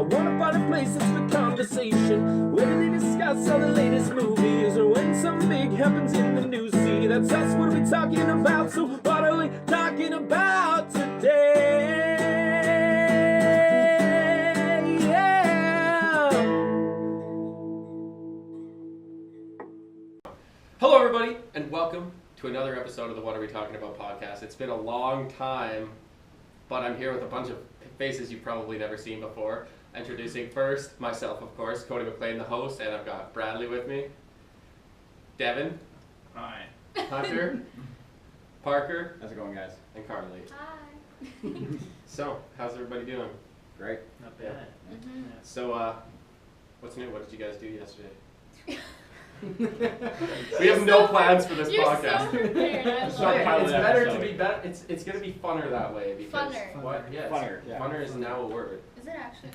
I wanna find a place that's for conversation, whether they discuss all the latest movies or when something big happens in the news. See, that's us. What are we talking about? So what are we talking about today? Hello, everybody, and welcome to another episode of the What Are We Talking About podcast. It's been a long time, but I'm here with a bunch of faces you've probably never seen before. Introducing first, myself, of course, Cody McLean, the host, and I've got Bradley with me, Devin, Hi. Hunter, Parker, How's it going, guys? and Karlie. Hi. So, how's everybody doing? Great. Not bad. Mm-hmm. So, what's new? What did you guys do yesterday? We have no plans for this You're podcast. so prepared. I love Sorry, it. Kyle. It's better to be better. It's gonna be funner that way because Funner. what? Yes. Funner, yeah. Funner is now a word. Is it actually?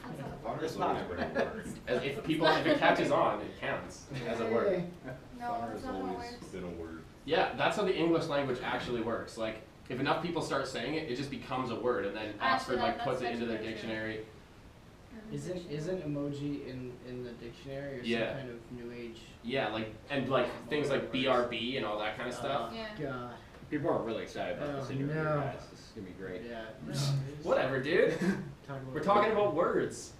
Funner is not a great word. As if it catches on, it counts as a word. No, Funner that's has not how it always works. been a word. Yeah, that's how the English language actually works. Like, if enough people start saying it, it just becomes a word, and then Oxford Actually, puts it that's into their actually true. dictionary. Isn't emoji in the dictionary or Yeah. some kind of new age? Yeah, things like BRB and all that kind of stuff. Yeah. God. People are really excited about this interview, no. guys. This is gonna be great. Yeah. Whatever, dude. We're talking about words.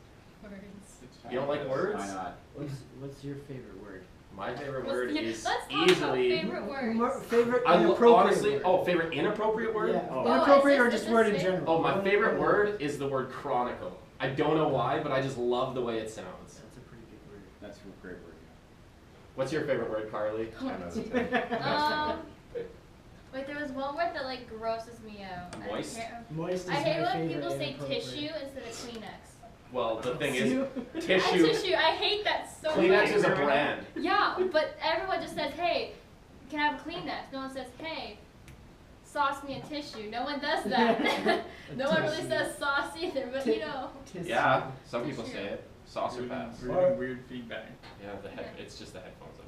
Words. You don't like words? Why not? What's your favorite word? My favorite Let's word talk is about easily. favorite words. Favorite I inappropriate honestly, word. favorite inappropriate word? Yeah. Oh. Inappropriate Oh, or is just this word in it? general? Oh, my favorite word is the word chronicle. I don't know why, but I just love the way it sounds. That's a pretty good word. That's a great word. What's your favorite word, Karlie? Wait, there was one word that like grosses me out. I Moist? can't- Moist is I hate my when favorite people say inappropriate. tissue instead of Kleenex. Well, the thing is, Tissue. tissue. I hate that so Kleenex much. is a brand. Yeah, but everyone just says, hey, can I have a Kleenex? No one says, hey, sauce me a tissue. No one does that. No one really says sauce either, but you know. Tissue. Yeah, some people Tissue. say it. Saucer pass. We're getting weird feedback. Yeah, it's just the headphones.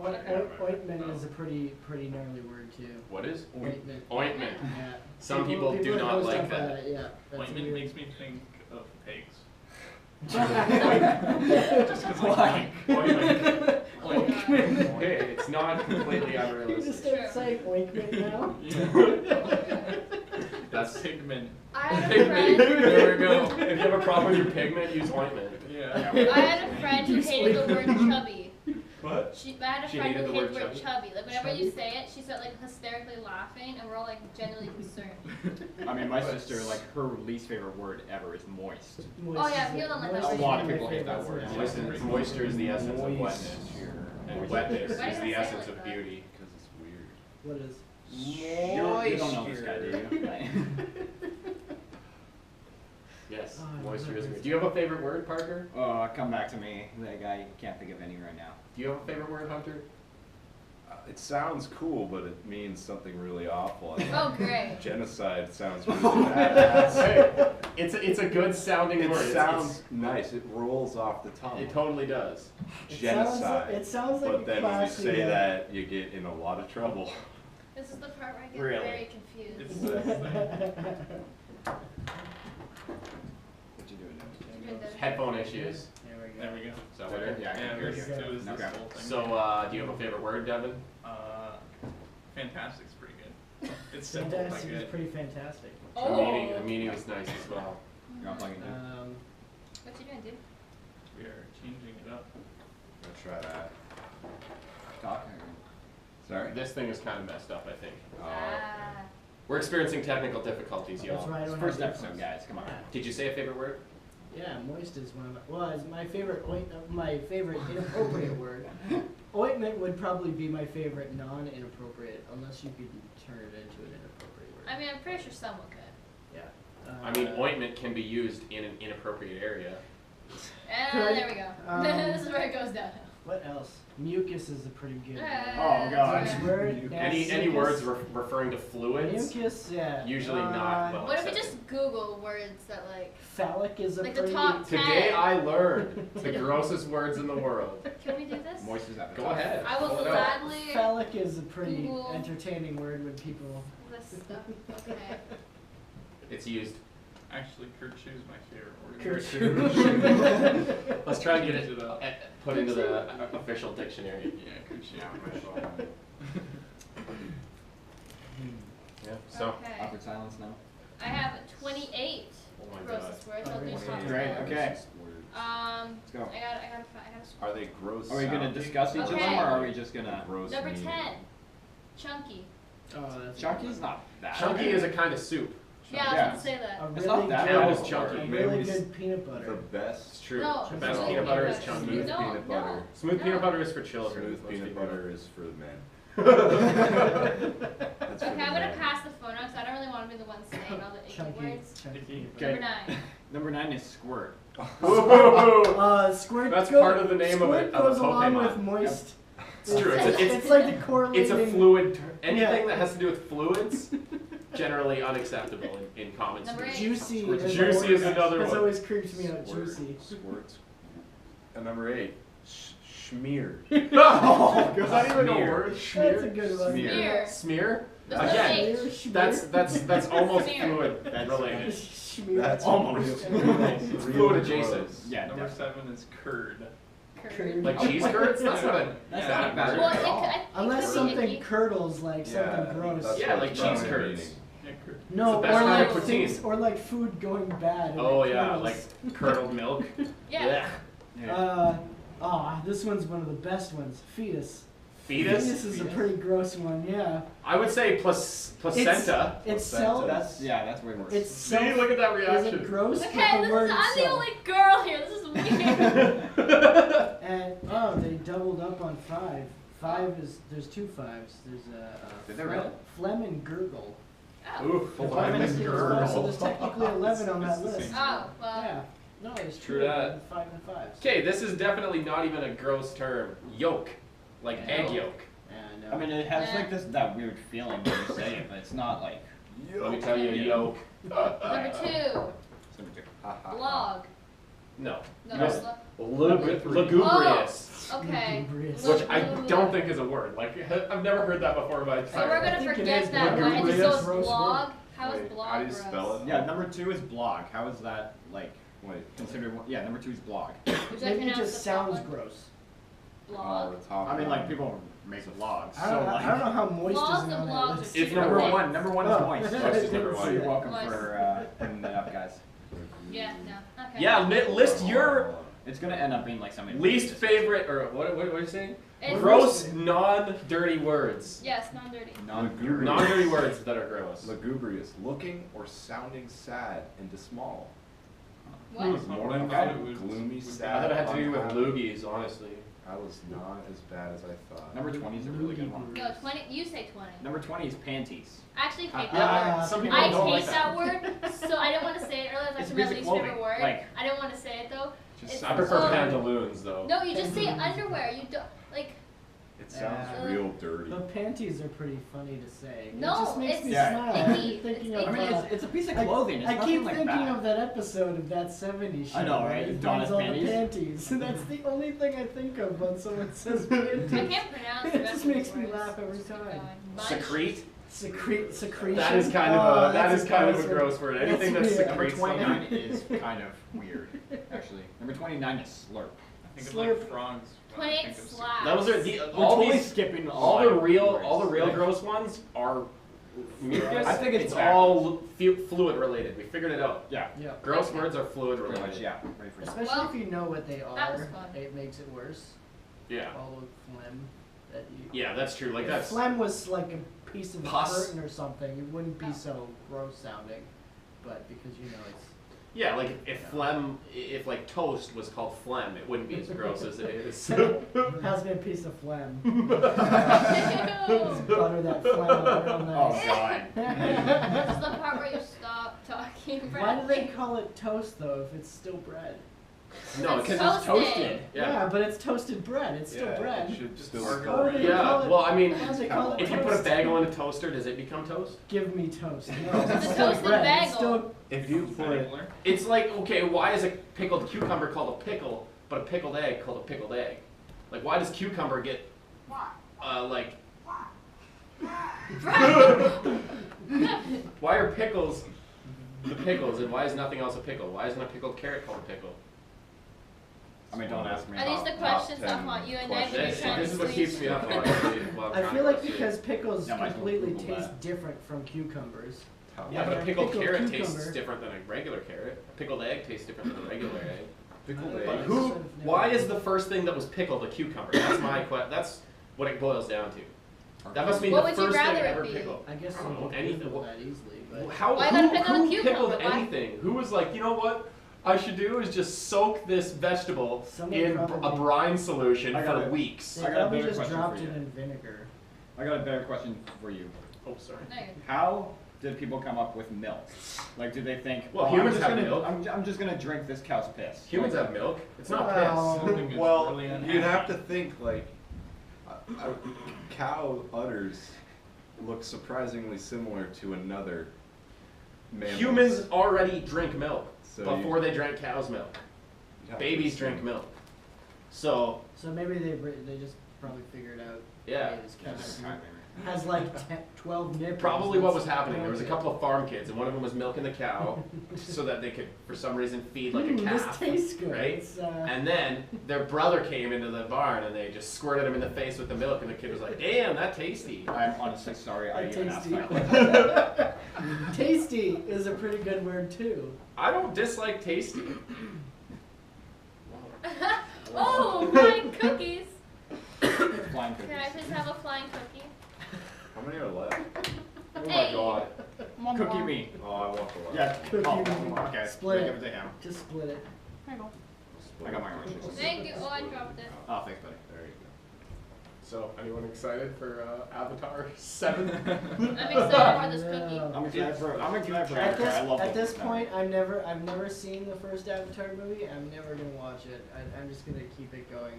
Ointment is a pretty gnarly word too. What is? Ointment. Ointment. Yeah. Some people do not know like stuff that. about it, Yeah. That's Ointment weird. makes me think of pigs. Just Just because like Ointment. Ointment. Hey, it's not completely You just unrealistic. start saying ointment now? That's pigment. I had a pigment. friend. There we go. If you have a problem with your pigment, use ointment. Yeah. I had a friend who hated the word chubby. What? I had a She friend hated who the hated word the word chubby? chubby. Like whenever Chubby? you say it, she started like hysterically laughing, and we're all like genuinely concerned. I mean, my sister, like, her least favorite word ever is moist. Moist Oh, yeah, is people don't like moist that is word. one of A lot of my people hate that favorites, word. yeah. Moisture is the essence of Moist. wetness. And Moist. wetness Why is do the they say it essence like of that? beauty. Because it's weird. What is? You don't know this guy, do you? Yes, Oh, I moisture love is it. weird. Do you have a favorite word, Parker? Oh, come back to me. Like, I can't think of any right now. Do you have a favorite word, Hunter? It sounds cool, but it means something really awful. I think Oh, great. genocide sounds really bad. Hey, it's a good sounding It word. It's- sounds nice. It rolls off the tongue. it totally does. Genocide. It sounds like but a then when you classy, say that, you get in a lot of trouble. This is the part where I get Really? very confused. It's What What you doing you doing, Devin? Headphone issues. There we go. There we go. Is that better? Yeah, I can Yeah, hear it was, you. it was this Okay. whole thing. So, do you have a favorite word, Devin? Fantastic's pretty good. It's simple, but Fantastic is good. pretty fantastic. Oh. The meaning is nice as well. You want to plug in? What you doing, dude? We are changing it up. Let's try that. Talk. Sorry. This thing is kind of messed up, I think. Ah. We're experiencing technical difficulties, That's y'all. why I It's don't the first have episode, headphones. guys. Come on. Did you say a favorite word? Yeah, moist is one of my. Well, it's my favorite. My favorite inappropriate word. Ointment would probably be my favorite non-inappropriate, unless you could turn it into an inappropriate word. I mean, I'm pretty sure someone could. Yeah. I mean, ointment can be used in an inappropriate area. And there we go. Um, This is where it goes downhill. What else? Mucus is a pretty good word. Oh, God. Next word. Any words referring to fluids? Mucus, yeah. Usually not, but- What if we just Google words that like? Phallic is a Like the pretty. top- Today I learned the grossest words in the world. Can we do this? Moist is at the Go top. ahead. I will pull it out. gladly Phallic is a pretty Google. entertaining word when people. this stuff. Okay. It's used Actually, Kerchoo is my favorite word. Let's try and get Change it up. put into the official dictionary. Yeah, Kerchoo. Yeah. So. Okay. Awkward silence now. I have 28 Oh my grossest words. I'll do top Great, 10. okay. Let's go. I gotta Are they gross? Are we gonna sounding? discuss each of Okay. them, or are we just gonna? Gross Number meaning? 10, chunky. Oh, that's Chunky's not that. Chunky is a kind of soup. Yeah, I was Yeah. about to say that. a It's really not that good, bad. a It's chunky. really Maybe good peanut The butter. It's best true. No, The best smooth peanut butter is butter. chunky. Smooth No, peanut no. butter. Smooth No. peanut butter is for children. Smooth most peanut people butter know. is for the men. That's Okay, for the I'm gonna men. pass the phone because I don't really want to be the one saying all the icky Chunky. words. Chunky. Okay. Number 9. Number 9 is squirt. Whoa! Squirt. That's part of the name of squirt it- of a goes along Pokemon. with moist. It's true. It's like the correlating. It's a fluid. Anything Yeah. that has to do with fluids, generally unacceptable in common Number speech. 8. Juicy. Squirt. is Juicy always- is another has one. always creeped me out. Squirt, Juicy. Squirt. And number 8, schmear. Oh, is that even a Smear. word? That's a Schmear. good one. Smear. Smear. Smear. There's no Again, H. that's almost Smear. fluid That's related. Schmear. That's Almost. real- It's real fluid gross. adjacent. Yeah, Number definitely. 7 is curd. Curd. Like cheese curds? That's not a That's bad not bad. word Well, at all. I think Unless it could be something icky. curdles, like Yeah, something gross. that's Yeah, what like it's cheese probably curds. meaning. Yeah, curd. No, It's the best or kind of like poutine. things, or like food going bad. and Oh it yeah, curdles. like curdled milk. Yeah. This one's one of the best ones. Fetus. Fetus? is a pretty gross one. Yeah. I would say placenta. It's Placenta. self. That's way worse. It's See, self. look at that Is it reaction. gross? Okay, But the word I'm the itself. only girl here. This is weird. And they doubled up on 5. 5 is there's 2 5s. There's Did they really? phlegm and gurgle. Oh. Ooh, The phlegm phlegm and is- So gurgle. there's technically 11 on that It's the list. same. Oh, well. Yeah. No, it's True true. that. 5 and 5s. Okay, this is definitely not even a gross term. Yolk. Like Yeah. egg yolk. And, I mean, it has like that weird feeling when you say it, but it's not like. Let me tell you, Yeah. yolk. Number 2, It's number 2. blog. No. No, Yes. blog. Lugubrious. Okay. Lugubrious. Which I don't think is a word. Like, I've never heard that before in my So we're entire gonna think it forget is that one. And just lugubrious. goes Gross blog. How is Wait, blog how do you gross? spell it? Yeah, number 2 is blog. How is that like Wait. considered? Yeah, number 2 is blog. Would you like Maybe to it announce just the top sounds one? gross. Blog. The top I mean, one. like people make vlogs. I don't, So like. I don't know how moist Blogs is and on that blogs list. are It's super number big. one. Number 1 is Oh. moist. Moist is number So one. you're welcome Moist. for putting that up, guys. Yeah, no. Okay. Yeah, list your It's gonna end up being like something. least favorite, or what are you saying? It's- Gross, non-dirty words. Yes, non-dirty. Lugubrious. Non-dirty words that are gross. Lugubrious. Looking or sounding sad and small. What? Morning I thought it was- gloomy, I sad. thought it had to do with unhappy. loogies, honestly. I was not as bad as I thought. Number 20 is a really good one. No, 20. You say 20. Number 20 is panties. I actually hate Yeah, that word. some people I don't hate like that word, so I didn't want to say it earlier. That's It's actually my basic least clothing, favorite word. like- I didn't want to say it though. Just It's- I sounds prefer Oh. pantaloons, though. No, you just say underwear. You don't like. It sounds Yeah. real dirty. The panties are pretty funny to say. No, it just makes it's me Yeah. smile. icky. I keep thinking It's of I mean, that. it's a piece of I- clothing. It's I nothing keep like thinking that. of that episode of that 70s show. I know, where right? he Donna's finds all panties. the panties. That's the only thing I think of when someone says panties. I can't pronounce the It rest just of the makes me words. laugh every Just keep time. going. Munch. Secrete? Secretion. That is kind of Oh, a that that's is kind of a gross one. gross word. Anything that That's weird. Number secretes something. 29 is kind of weird, actually. Number 29 is slurp. I think of Slurp. like frogs. when I 28 think of slaps. Those are the We're all totally these skipping all the real words. gross ones are mucus. I think it's all fluid related. We figured it out. Yeah, Yeah. Gross words are fluid pretty related. much. Yeah, ready for it. Especially Well, if you know what they that was are, fun. it makes it worse. Yeah. All the phlegm that you. Yeah, that's true. Like If that's phlegm was like a piece of Pus. curtain or something, it wouldn't be Oh. so gross sounding. But because you know it's. yeah. Like if phlegm, if like toast was called phlegm, it wouldn't be as gross as it is. Has been a piece of phlegm. Ew. Butter that phlegm up real Oh nice. god. This is the part where you stop talking. Why do they call it toast though if it's still bread? No, It's because it's toasted. toasted. Yeah. but it's toasted bread. It's still Yeah, bread. it should still Or be How called do they Yeah. call it? Well, I mean, Why do they call it if you put a toast? bagel in a toaster, does it become toast? Give me toast. No, It's a still toasted bread. bagel. It's still If you put Regular. It's like, okay, why is a pickled cucumber called a pickle, but a pickled egg called a pickled egg? Like, why does cucumber get, like, why are pickles the pickles, and why is nothing else a pickle? Why isn't a pickled carrot called a pickle? I mean, don't ask me Are these about the questions I want you and Ned when you're This, trying this to is what sleep? keeps me up all night while I'm I trying feel to like go to sleep. because pickles Yeah, might as well completely Google taste that. different from cucumbers. Yeah, but a pickled Pickled carrot cucumber. tastes different than a regular carrot. A pickled egg tastes different than a regular egg. Pickled But But eggs. who? Why is the first thing that was pickled a cucumber? That's my question. That's what it boils down to. That must mean What the would you first thing rather it ever be? pickled. I guess I don't know, you could anything. Google that easily, but How? Why gotta Who pickle a pickled cucumber? Why? anything? Who was like, you know what? I should do is just soak this vegetable Someone in probably- a brine solution I got for it. weeks. they I got a probably better just question dropped for it you. in vinegar. I got a better question for you. Oh, sorry. No, you're- How did people come up with milk? Like, did they think, Well, oh, humans I'm just have gonna, milk. I'm just gonna drink this cow's piss? Humans Like, have milk. It's not Well, piss. Something is Well, really you'd have unhappy. to think like a cow udders look surprisingly similar to another mammal. Humans already drink milk So before they drank cow's milk. you'd have to Babies assume- drink milk. So, So maybe they just probably figured out. yeah. hey, this Yeah, cat just timing. has like 12 nipples. Probably what was Let's happening. There was a milk couple of farm kids, and one of them was milking the cow so that they could, for some reason, feed it. like a This calf. tastes good. right? It's, And then their brother came into the barn, and they just squirted him in the face with the milk, and the kid was like, "Damn, that's tasty." I'm honestly sorry I even asked tasty. that question. Tasty is a pretty good word too. I don't dislike tasty. Oh, flying cookies. Flying Can I cookies. please have a flying cookie? How many are left? Oh my Hey. god. Cookie me. Oh, I walked away. Yeah. Cookie oh, me. okay. Split Give it. it to him. Just split it. I got my orange juice. Thank you. Oh, I dropped it. Oh, thanks, buddy. There you go. So, anyone excited for Avatar 7? I'm excited for this cookie. Yeah. I'm excited for At Avatar. this, I love at those this movies. point, I've never seen the first Avatar movie. I'm never gonna watch it. I'm just gonna keep it going.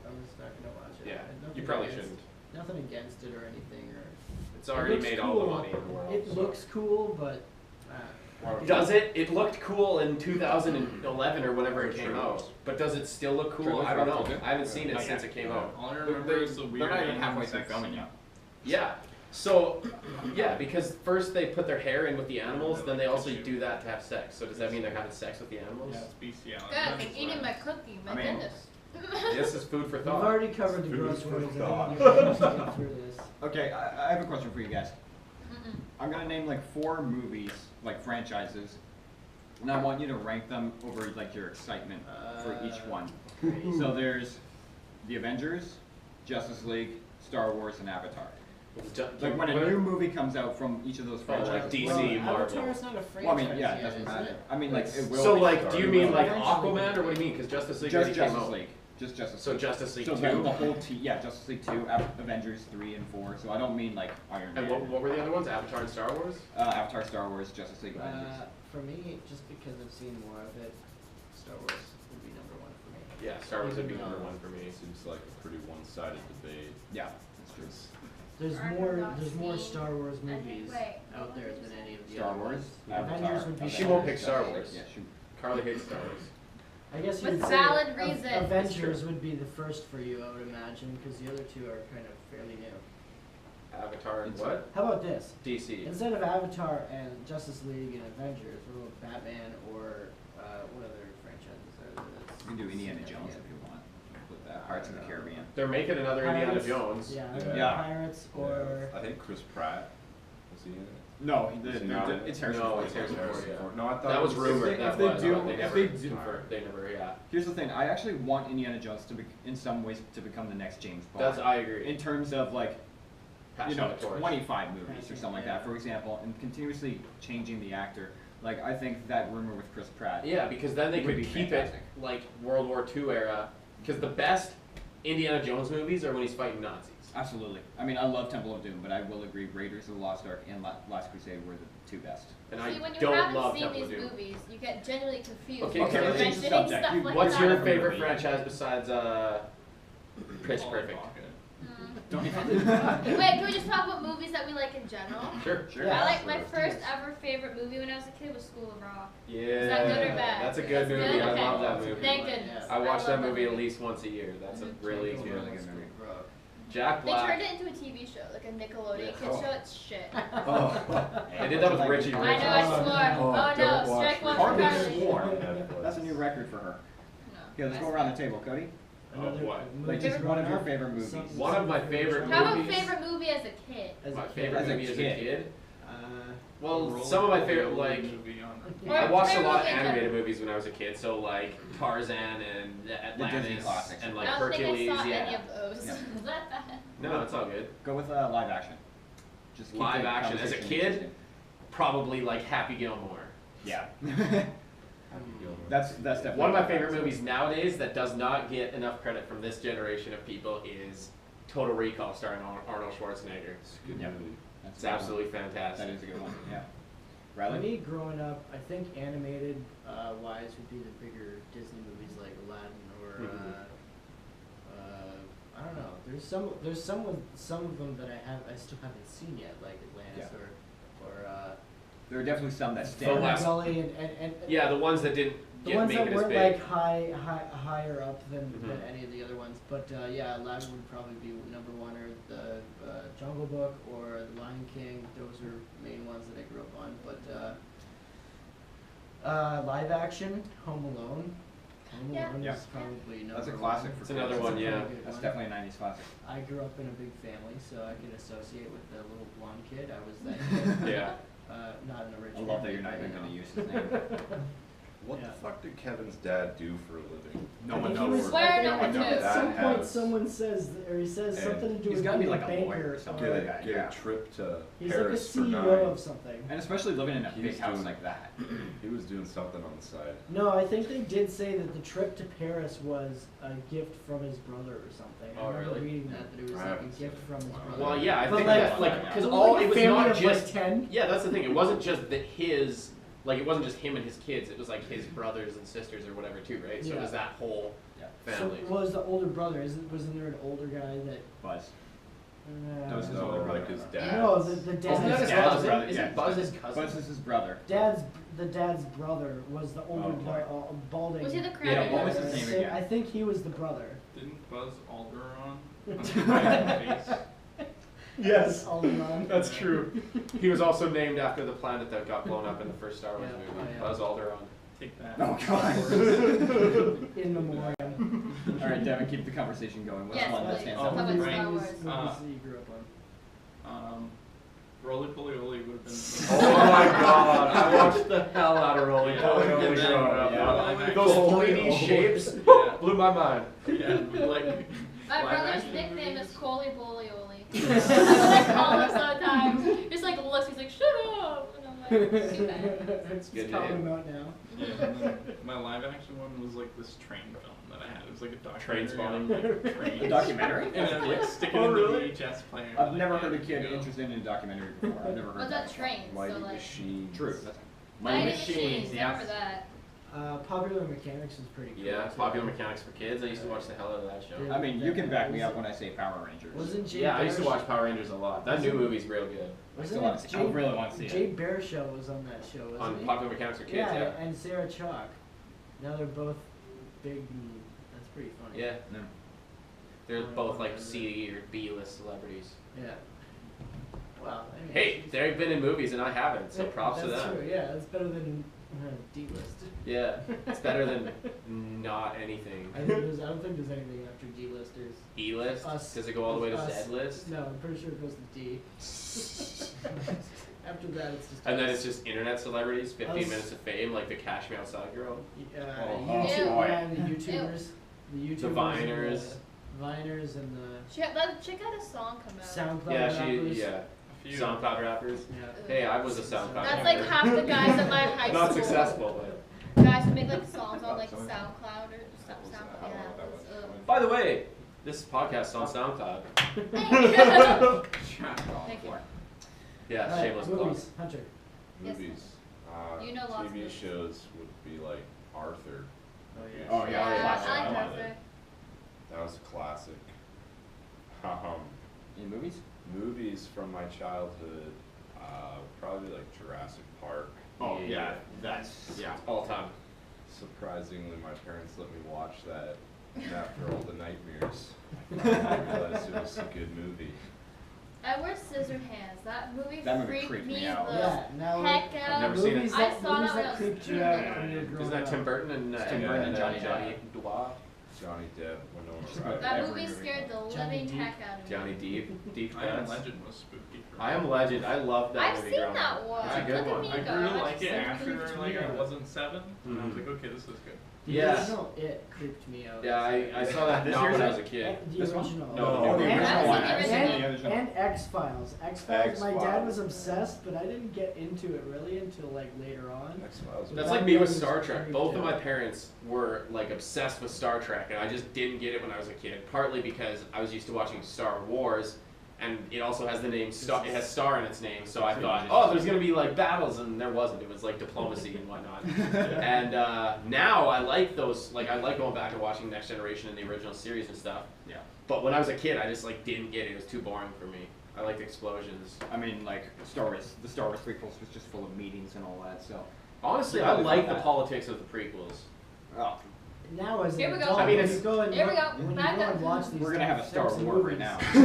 I'm just not gonna watch it. Yeah, Nothing you probably against- shouldn't. Nothing against it or anything. Or It's already looks made all the cool. money in the world. it so. looks cool, but Does it? It looked cool in 2011 or whenever it came out. But does it still look cool? Trailers I don't are know. up to I haven't seen it Not since yet. it came out. All I remember is the weird They're not even alien halfway through sex filming scene. yet. Yeah. So, yeah, because first they put their hair in with the animals, then they also do that to have sex. So does that mean they're having sex with the animals? Yeah, it's bestiality. Good. I'm eating my cookie. My I mean- goodness. This is food for we've thought. already covered the Food gross for words. I thought. think you guys can get through this. Okay, I have a question for you guys. Mm-mm. I'm gonna name like 4 movies, like franchises, and I want you to rank them over like your excitement for each one. So there's the Avengers, Justice League, Star Wars, and Avatar. Like when a new movie comes out from each of those Oh, like franchises. DC, Well, Marvel. Avatar's not a franchise Well, I mean, yeah, yet, it doesn't is matter. it? I mean, like it will. So, be. like, do you mean like Eventually. Aquaman, or what do you mean? Because Justice League Just already came Justice out. League? Just Justice So League. Justice League So 2. the whole team, yeah, Justice League 2, Avengers 3 and 4. So I don't mean like Iron Man. And what were the other ones? Avatar and Star Wars? Avatar, Star Wars, Justice League, Avengers. For me, just because I've seen more of it, Star Wars would be number 1 for me. Yeah, Star Wars would be number 1 for me. Seems like a pretty one-sided debate. Yeah, that's true. There's I have more. not There's more seen- Star Wars I think- movies wait, out what there did you than say? any of the Star other Wars, ones. Avatar. Avengers would be She better. won't pick Star Wars. Yeah, she, Carlie hates Star Wars. I guess you With would say valid Av- reason. Avengers would be the first for you, I would imagine, because the other two are kind of fairly new. Avatar and what? How about this? DC. Instead of Avatar and Justice League and Avengers, what about Batman or what other franchises are there? that's- you can do Indiana Jones if you want. Put that. Pirates of the Caribbean. They're making another Indiana Pirates, Jones. Yeah, Yeah. Yeah. Pirates or I think Chris Pratt was he in it? No, Is he not in it? it's Harrison No, Ford. it's Harrison Ford, yeah. No, I thought That it was rumored. if That they was, do- but they if never they do- confirmed. They never, yeah. Here's the thing. I actually want Indiana Jones to be, in some ways, to become the next James Bond. That's I agree. in terms of like, Passing you know, the torch. 25 movies or Passing, something like yeah. that, for example, and continuously changing the actor. Like, I think that rumor with Chris Pratt. Yeah, because then they Would could be keep fantastic. it like World War II era. Because the best Indiana Jones movies are when he's fighting Nazis. Absolutely. I mean, I love Temple of Doom, but I will agree Raiders of the Lost Ark and Last Crusade were the 2 best. And See, I when you don't haven't love seen Temple these of Doom. movies, you get genuinely confused. Okay, when okay, you're let's change the mentioning subject. stuff You- like What's that. your Not a favorite movie. franchise besides Pitch Polly Perfect? Pocket. Mm. Don't even. Wait, can we just talk about movies that we like in general? Sure. Sure. Yeah. I like my Yes. first ever favorite movie when I was a kid was School of Rock. Yeah. that good or bad? That's a good That's movie. good? I Okay. love that movie. Thank goodness. I watch love that movie at least once a year. That's a Mhm. really It's a good really movie. good movie. Jack They Black. turned it into a TV show, like a Nickelodeon kid Oh. show. It's shit. They did that with Richie I Rich. know, I swore. Oh, don't no, watch strike one Karlie for Karlie. swore. Netflix. That's a new record for her. No, Okay, let's I go swore. around the table. Cody? Another what? Like movie just one of your growing favorite up, movies. some- One of my some favorite How about movies. favorite movie as a kid? As a My kid. favorite As a movie as a kid. kid? Uh, Well, Roller some of my Coaster favorite, like, movie on it. Or I watched a favorite lot of movie in animated general. movies when I was a kid, so like Tarzan and Atlantis classics. and I like don't Hercules, think I saw yeah. any of those. Yeah. Is that bad? No, it's all good. Go with live action. Just keep Live the action. As a conversation kid, interesting. probably like Happy Gilmore. Yeah. Happy Gilmore. that's definitely One of my favorite movies nowadays that does not get enough credit from this generation of people is Total Recall starring Arnold Schwarzenegger. It's a good Yep. movie. That's It's a good one. absolutely That fantastic. is a good one. Yeah. For Riley? me, growing up, I think animated wise would be the bigger Disney movies like Aladdin or I don't know. There's some of them that I still haven't seen yet, like Atlantis Yeah. or There are definitely some that The stand last- out. Gully and Yeah, the ones that didn't the get ones make that it as weren't big. like higher up than any of the other ones. But yeah, Aladdin would probably be number one, or the Jungle Book or the Lion King. Those are main ones that I grew up on. But live action, Home Alone. Home Yeah. Alone Yeah. is probably number That's a one. classic for It's another kids. one, It's a yeah. pretty good That's one. definitely a 90s classic. I grew up in a big family, so I can associate with the little blonde kid. I was that kid. Yeah. Not an I original. love that you're not even going to use his name. What Yeah. the fuck did Kevin's dad do for a living? No I one think he knows. was- Where I did think it do? At That some point, has- someone says, or he says And something to do he's with gotta be being like a a banker lawyer or or something. Get something. a, Yeah, get yeah. a trip to He's like a Paris for CEO 9. of something. And especially living in a He big was house doing- like that. He was doing something on the side. No, I think they did say that the trip to Paris was a gift from his brother or something. Oh, I remember really? reading that it was I like a haven't gift seen from it. his Wow. brother. Well, yeah, I But think like- that like because It was all like it was family not of just like 10. yeah, that's the thing. It wasn't just that his like it wasn't just him and his kids. It was like his brothers and sisters or whatever too, right? So it was Yeah. that whole Yeah. family. So was the older brother? Wasn't there an older guy that? Buzz. That was his No, older brother. like his dad. No, the Isn't dad's that his dad's cousin? brother, Isn't yeah. Buzz his cousin? Buzz is his brother. the dad's brother was the older Okay. balding. Was he the Yeah, crab? what was his name again? I think he was the brother. Didn't Buzz Alderaan face? Yes. Alderaan. That's true. He was also named after the planet that got blown up in the first Star Wars Yeah. movie, Oh, yeah. Buzz Alderaan. Take that. Oh, God. In memoriam. All right, Devin, keep the conversation going. What's Yes, one that please. stands Oh, out? Talk about right. Star Movies Wars. that you grew up on. Roly Poly Oly would have been. Oh my god, I watched the hell out of Roly Poly Yeah. Oly And then, growing up. yeah, live action. Those Oh, 3D yeah. shapes Yeah. blew my mind. Yeah, like My live brother's action nickname movies. is Coley Bully Oli. That's what I call him sometimes. He just like looks, he's like, shut up! And I'm like, too bad. It's good calling name. him out now. Yeah, and then my live action one was like this train film that I had. It was like a documentary Trainspotting. on like trains. A documentary? And then like stick it Oh, in the really? VHS player. I've like, never yeah, heard a kid go. interested in a documentary before. I've never heard What's that that. train? Mighty So like, Machines. True. That's Mighty Mighty Machines, Machines, I yes. remember that. Popular Mechanics is pretty cool. Yeah, too. Popular Mechanics for Kids. I used to watch the hell out of that show. Yeah. I mean, you can back me up when I say Power Rangers. Wasn't Jay Yeah, I used to Baruch- watch Power Rangers a lot. That new movie's real good. I Wasn't still want it to see. I really want to see Jay it. Baruchel was on that show, wasn't On he? Popular Mechanics for Kids, yeah. and Sarah Chalk. Now they're both big. And that's pretty funny. Yeah, No. they're both like C or B list celebrities. Yeah. Well, I mean, Hey, they've been in movies and I haven't, so props to that's them. True. Yeah, it's better than D list. Yeah, it's better than not anything. I don't think there's anything after D listers. E list? Us. Does it go all the way to Us. Z list? No, I'm pretty sure it goes to D. After that, it's just. And then us. it's just internet celebrities, 15 Us. minutes of fame, like the Cash Me Outside girl. YouTube, boy. yeah, the YouTubers, the YouTubers, The Viners. and the Viners, and That chick had a song come the out. SoundCloud Yeah, rappers. yeah. A few. SoundCloud rappers. Yeah. Hey, I was a SoundCloud That's rapper. like half the guys at my high Not school. successful, but. Guys who make like songs on like Something. SoundCloud or That was, SoundCloud. I don't know Yeah, what that it was, was. By the way, this podcast's on SoundCloud. Thank you. Yeah, Alright, shameless plug. movies, Hunter. Yes. Movies. You know lots of TV movies. shows would be like Arthur. Oh yeah. Oh, yeah. Yeah, classic. I I like love Arthur. That was a classic. Any movies? Movies from my childhood, probably like Jurassic Park. Oh, That's yeah. All time. Surprisingly, my parents let me watch that And after all the nightmares, I realized it was a good movie. Edward Scissorhands. That movie creeped freaked me me out. the Yeah, now heck I've out. never seen it. movies I that, saw movies that that when I was creeped you out when you were growing Isn't that up. Tim Burton and Tim Burton and Johnny Depp. Johnny Depp, Just Winona about Ryder. That every movie movie. scared the Johnny living Depp. heck out of me. Johnny Deep. I Am Cuts. Legend was spooky. For I Am Legend. I love that I've movie seen growing that up. one. It's a good Look at one. me I go. grew to I like it just after creeped like me I out. wasn't 7, and I was Mhm. like, okay, this is good. The Yeah. original It creeped me out. Yeah, I saw that This not year's when I it? was a kid. The This one? original. No, Oh, the the original. original. one. I've seen the original. And X-Files. X-Files, my dad X-Files. was obsessed, but I didn't get into it really until like later on. X-Files. That's That like me with movie Star was Trek. creeped Both of out. my parents were like obsessed with Star Trek, and I just didn't get it when I was a kid. Partly because I was used to watching Star Wars, and it also has the name Star. It has Star in its name, so I thought, oh, there's gonna be like battles, and there wasn't. It was like diplomacy and whatnot. And now I like those. Like I like going back and watching Next Generation and the original series and stuff. Yeah. But when I was a kid, I just like didn't get it. It was too boring for me. I liked explosions. I mean, like the Star Wars prequels was just full of meetings and all that. So, Honestly, Yeah, I I like love the that. politics of the prequels. oh, Now as an Here we go. adult, I mean, when it's- you go and Here we look- go. when you Back go up. and watch these we're gonna have a types Star of War movies, right now. you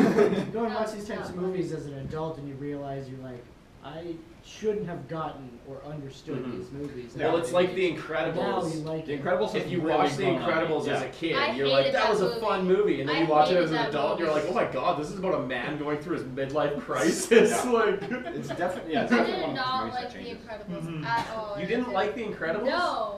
go and No, watch these types of no. movies as an adult, and you realize you're like, I shouldn't have gotten or understood Mhm. these movies. Well, it's like The Now Incredibles. you like The it. Incredibles. If has you really watch The grown on me. Incredibles Yeah. as a kid, I you're like, hated that that was a movie. fun movie. And then I you watch it hated as an that adult, you're like, movie. oh my god, this is about a man going through his midlife crisis. Yeah. Like, It's definitely I it's definitely did one of those not movies like that The changes. Incredibles Mhm. at all. you as a didn't kid. like The Incredibles? No.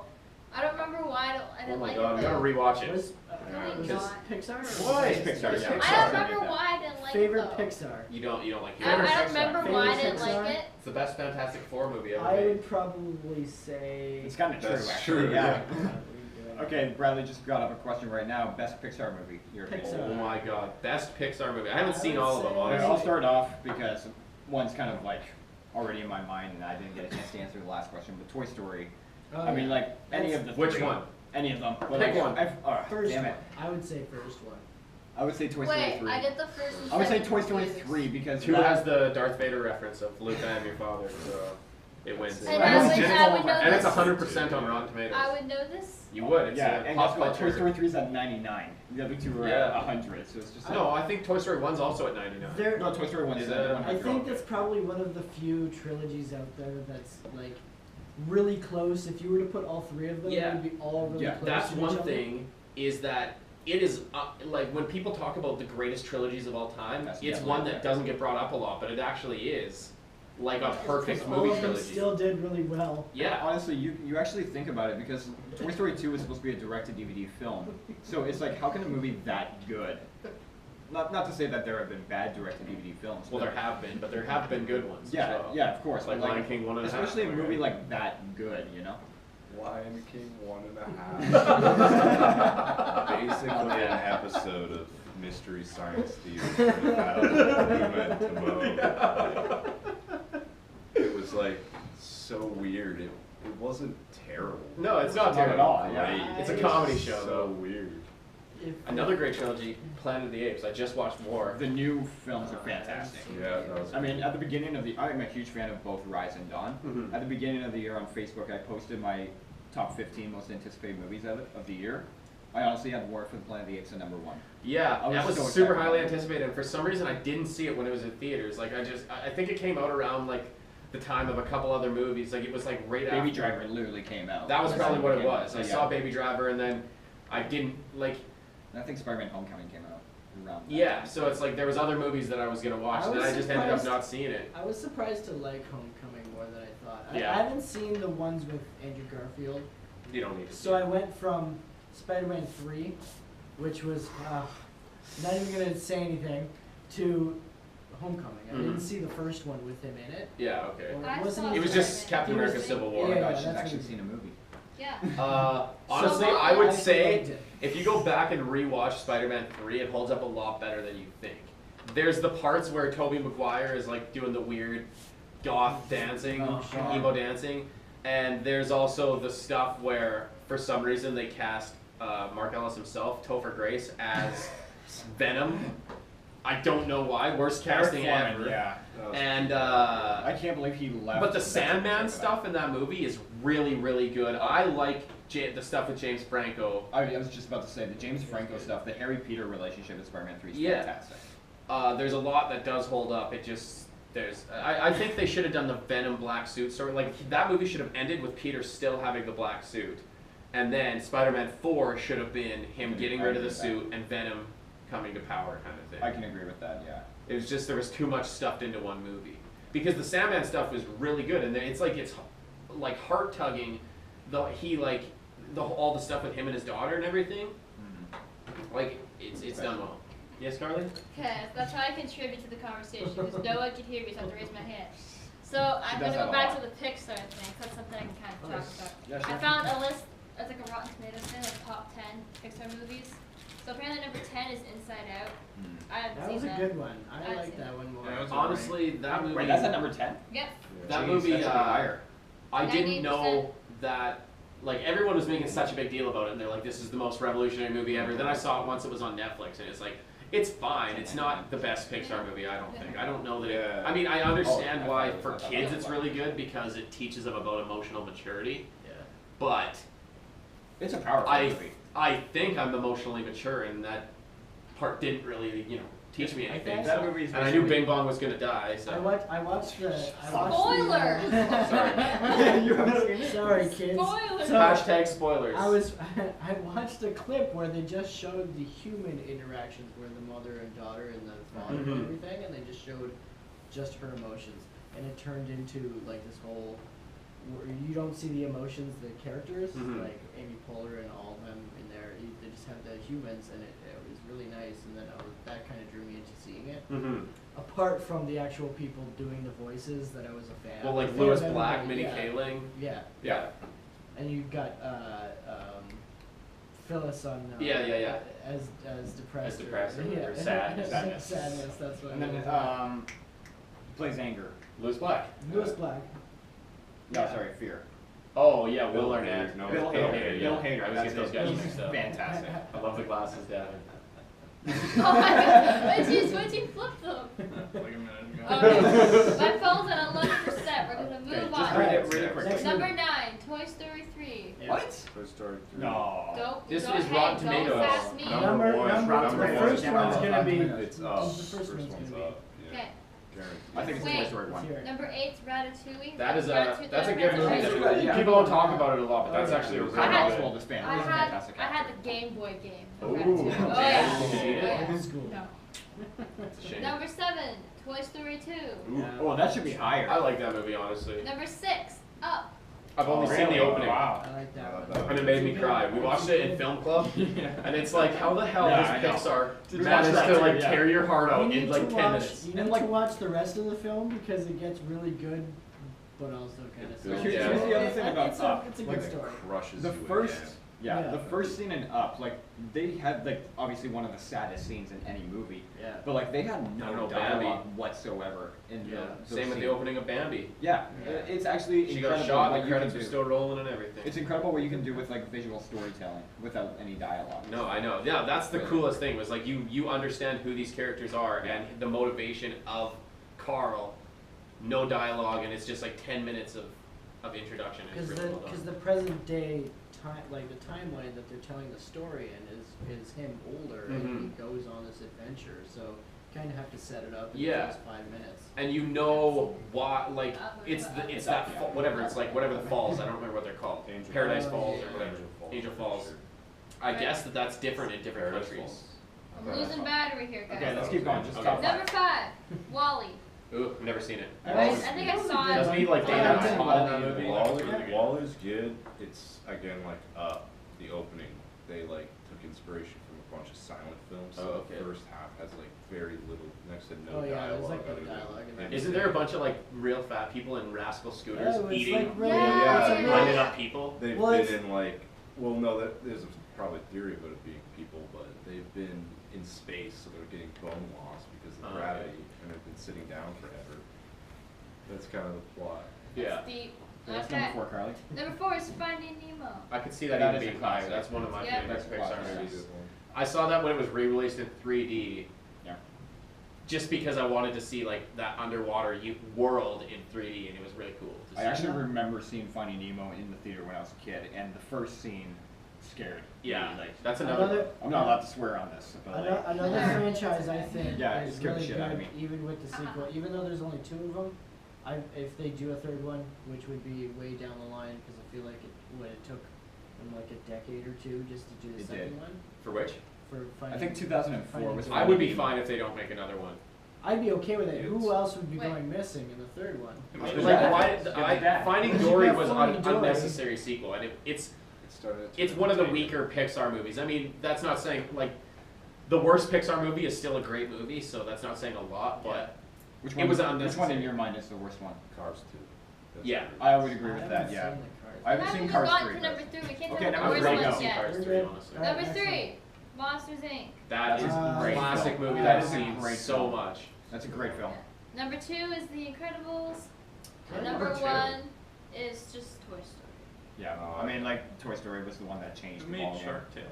I don't remember why I Oh didn't my like god, it. we gotta though. rewatch it. Was, Really was not. Pixar? or Why? was It's it- Pixar, yeah. I don't Pixar. remember why I didn't like Favorite it though. Pixar. You don't like it. I don't Pixar. remember why I Favorite didn't Pixar? like it. It's the best Fantastic Four movie ever I made. would probably say. It's kind of true, That's actually. true, Yeah. Yeah. Okay, Bradley just got up a question right now. Best Pixar movie. Your opinion. Pixar. Oh my god, best Pixar movie. I haven't I seen would all of them, say- Okay, honestly. I'll start off because one's kind of like already in my mind, and I didn't get a chance to answer the last question. But Toy Story. Oh, I mean, yeah. like any of the Which three. one? Any of them. But Pick like, one. First damn one. it. I would say first one. I would say Toy Story Wait, 3. I get the first and I would say second Toy Story confused. 3 because Two that- has the Darth Vader reference of Luke, I am your father, so it wins. And I I would- would, I I would know And it's this. 100% on Rotten Tomatoes. I would know this. You would. It's yeah, a and pop guess what? culture. Toy Story 3 is at 99. The other two are Yeah. at 100. So it's just No, I think Toy Story 1's also at 99. There, no, Toy Story 1 is Is at it? 100. I think Okay. that's probably one of the few trilogies out there that's like really close. If you were to put all three of them, Yeah. they'd be all really Yeah, close. That's to each one other. thing, is that it is, like, when people talk about the greatest trilogies of all time, That's it's definitely one up that there. doesn't get brought up a lot, but it actually is, like, a perfect All movie of them trilogy. still did really well. Yeah. Honestly, you actually think about it because Toy Story 2 is supposed to be a direct-to-DVD film. So it's like, how can a movie that good? Not to say that there have been bad direct-to-DVD films. Well, but there have been, but there have been good ones as yeah, well. yeah, of course. Like but Lion King 1.5. especially a movie like that good, you know? Lion King 1.5. Basically an episode of Mystery Science Theater without Memento. It was like so weird. It wasn't terrible. No, it's not Not at terrible. all, yeah. Great. It's a It comedy was show, So though. weird. If- Another great trilogy, Planet of the Apes. I just watched more. The new films are fantastic. Yeah, that was. I mean, at the beginning of I'm a huge fan of both Rise and Dawn. Mhm. At the beginning of the year on Facebook, I posted my top 15 most anticipated movies of the year. I honestly had War for the Planet of the Apes at number 1. Yeah, I was that was so super excited. highly anticipated, and for some reason I didn't see it when it was in theaters. Like, I think it came out around, like, the time of a couple other movies. Like, it was, like, right after. Baby Driver literally came out. That was By the probably time what it came out, was. so I yeah. saw Baby Driver, and then I didn't, like, And I think Spider-Man Homecoming came out around that yeah, time. so it's like there was other movies that I was going to watch, I and then was I just ended up surprised- not seeing it. I was surprised to like Homecoming more than I thought. Yeah. I haven't seen the ones with Andrew Garfield, You don't need to see so I it. went from Spider-Man 3, which was not even gonna say anything, to Homecoming. I didn't Mhm. see the first one with him in it. Yeah, okay. Or I wasn't saw It was even- just Captain He was- America Civil Oh War. my Yeah, god, yeah, she's that's actually what- seen a movie. Yeah. Honestly, So I long. would I say liked it. if you go back and rewatch Spider-Man 3, it holds up a lot better than you think. There's the parts where Tobey Maguire is like doing the weird goth dancing, Oh, sure. emo dancing, and there's also the stuff where for some reason they cast Mark Ellis himself, Topher Grace, as Venom. I don't know why. Worst casting Eric Foreman, ever. Yeah. That was- And I can't believe he left. but the That's Sandman what stuff in that movie is really, really good. I like the stuff with James Franco. I was just about to say the James Franco stuff, the Harry Peter relationship in Spider-Man 3 is Yeah. fantastic. There's a lot that does hold up. I think they should have done the Venom black suit story. Like, that movie should have ended with Peter still having the black suit. And then Spider-Man 4 should have been him getting rid of the suit and Venom coming to power kind of thing. I can agree with that, yeah. It was just, there was too much stuffed into one movie. Because the Sandman stuff was really good, and it's like heart-tugging, all the stuff with him and his daughter and everything. Like, it's done well. Yes, Karlie? Okay, that's how I contribute to the conversation because no one can hear me, so I have to raise my hand. So I'm does gonna that go a back lot. to the Pixar thing. That's something I can kind of talk about. Yeah, I sure. found a list. It's like a Rotten Tomatoes thing, like top 10 Pixar movies. So apparently number 10 is Inside Out. I haven't That seen was a that. good one. I I've like seen that it. one more. Yeah, it was Honestly, that movie... Wait, that's at number 10? Yep. That Jeez, movie, that should be higher. I didn't 98%. know that, like, everyone was making such a big deal about it, and they're like, this is the most revolutionary movie ever. Then I saw it once it was on Netflix, and it's like, it's fine. It's not the best Pixar movie, I don't think. I don't know that Yeah. I mean, I understand I why thought it for was- kids it's really good because it teaches them about emotional maturity, Yeah. but It's a powerful movie. I think I'm emotionally mature, and that part didn't really, teach me I anything. think That so. movie is And I knew basically- Bing Bong was gonna die, so... I watched the. Spoiler! You haven't seen it? Sorry, kids. Spoilers! So- Hashtag spoilers. I watched a clip where they just showed the human interactions where the mother and daughter and the father Mhm. and everything, and they just showed just her emotions, and it turned into like this whole where you don't see the emotions, the characters Mhm. like Amy Poehler and all of them in there. They just have the humans, and it was really nice, and then that kind of drew me into seeing it. Mhm. Apart from the actual people doing the voices, that I was a fan. Well, I'm a like fan Lewis of Black, everybody, Minnie yeah. Kaling. Yeah. Yeah. And you've got Phyllis on Yeah. as depressed. As depressed or yeah. sadness. Sadness, that's what And it then was. plays anger. Lewis Black. Lewis Black. No, Yeah. sorry, Fear. Oh, yeah, Bill Will Hader. Arnett. No, Bill Bill Hader. Hader, yeah. Bill Hader. I always That's get those his guys name. mixed up. Fantastic. I love the glasses, Devin. Oh my god, when'd you flip them? Like a minute ago. Okay. My phone's at 11%. We're gonna move Just on. read it Alright, really quick. next Number one. 9, Toy Story 3. Yeah. What? Toy Story 3. No. Don't, This go is ahead, Rotten don't Tomatoes. fast me. Number one. the Number first one. one's gonna be. It's up. The first one's one's gonna be. up. Yeah. Okay. Guaranteed. I think it's a Toy Wait. Story Let's 1. hear it. Number 8's Ratatouille. That's a Ratatouille, good movie. Ratatouille. good, yeah. People don't talk about it a lot, but that's actually a I really My had- household is fan. I It's a had fantastic I had actor. the Game Boy game. of Ooh. Ratatouille. Oh Yeah. yeah. Did you see it? Oh, yeah. Old school. No. It's a shame. Number 7, Toy Story 2. Yeah. Oh, that should be higher. I like that movie, honestly. Number 6, Up. I've only seen the opening. Wow. I like that I love one. that And it made me cry. We watched it in film club, and it's like, how the hell Yeah, I know. does Pixar We manage watched to that like too, yeah. tear your heart out You in need like to 10 watch. minutes? You need to watch the rest of the film because it gets really good, but also kind of. But here's- here's the other thing about it's Up. It's a Like good it story. crushes The you first, again. Yeah. the first scene in Up, like they had like obviously one of the saddest scenes in any movie, Yeah. but like they had I don't no know, dialogue whatsoever in Yeah. those Same with the scenes. opening of Bambi. Yeah, Yeah. it's actually She incredible got shot, what and the you can credits were do. still rolling and everything. It's incredible what you can do with like visual storytelling without any dialogue. No, I know. Yeah, that's the Really. coolest thing was like you understand who these characters are and the motivation of Carl. No dialogue, and it's just like 10 minutes of introduction. It's Because really well done. the present day time, like the timeline that they're telling the story in, is him older and he Mhm. goes on this adventure. So you kind of have to set it up in Yeah. the first 5 minutes. And you know why, like it's that whatever it's like whatever the falls. I don't remember what they're called. Angel Paradise Falls. Falls or whatever. Angel Falls. Angel Falls. Sure. I guess that's different in different Paradise countries. Falls. I'm losing battery here, guys. Okay, let's keep going. Just Okay. top Number 5, Wally. Ooh, I've never seen it. I think I saw it. Doesn't he like date Yeah. a spot in that movie? Waller's good. It's again like the opening. They like took inspiration from a bunch of silent films. So Oh, okay. the first half has like very little, next to no Oh, yeah, there's, dialogue. like, no other than dialogue in that. him Isn't there a bunch of like real fat people in rascal scooters Oh, it's eating like really, Yeah. it's a Yeah. really- blended up people? They've Well, been it's- in like, well, no, there's probably a theory about it being people, but they've been in space, so they're getting bone loss because of Oh, gravity, okay. and have been sitting down forever. That's kind of the plot. Yeah. Deep. That's Okay. number 4, Karlie. Number 4 is Finding Nemo. I could see that, That even is a being higher. classic. That's one of my Yeah. favorite That's a classic. Pixar Yeah. movies. I saw that when it was re-released in 3D. Yeah. just because I wanted to see like that underwater world in 3D, and it was really cool. To I see. actually remember seeing Finding Nemo in the theater when I was a kid, and the first scene scared me. Yeah, Like, that's another. I'm not allowed to swear on this, but like, Another franchise I think Yeah, it is scared the really shit out of good, me. even with the sequel. Even though there's only 2 of them, if they do a 3rd one, which would be way down the line, because I feel like it took them like a decade or 2 just to do the It second did. one. For which? For I Finding, think 2004 was. I would be fine if they don't make another one. I'd be okay with it. Who It's- else would be Wait. going missing in the 3rd one? Like, dad. why? Get the dad. Finding Dory Yeah, was Finding an Dory. unnecessary sequel, and it's one of the weaker Pixar movies. I mean, that's not saying like the worst Pixar movie is still a great movie, so that's not saying a lot. But Which It one? was Which one unnecessary. in your mind is the worst one? Cars 2. That's Yeah. pretty I would agree I with haven't that. Yeah. seen the Cars. I haven't Haven't seen we Cars gotten 3. to number 3? We can't Okay, do number the worst three, ones go. yet. Cars 3, honestly. Alright, Number excellent. 3, Monsters Inc. That is a great classic film. movie That that I've is a seen great so film. much. That's a great film. Number 2 is The Incredibles. And Number number two. 1 is just Toy Story. Yeah. I mean, like Toy Story was the one that changed Who the made ball game. Shark Tales?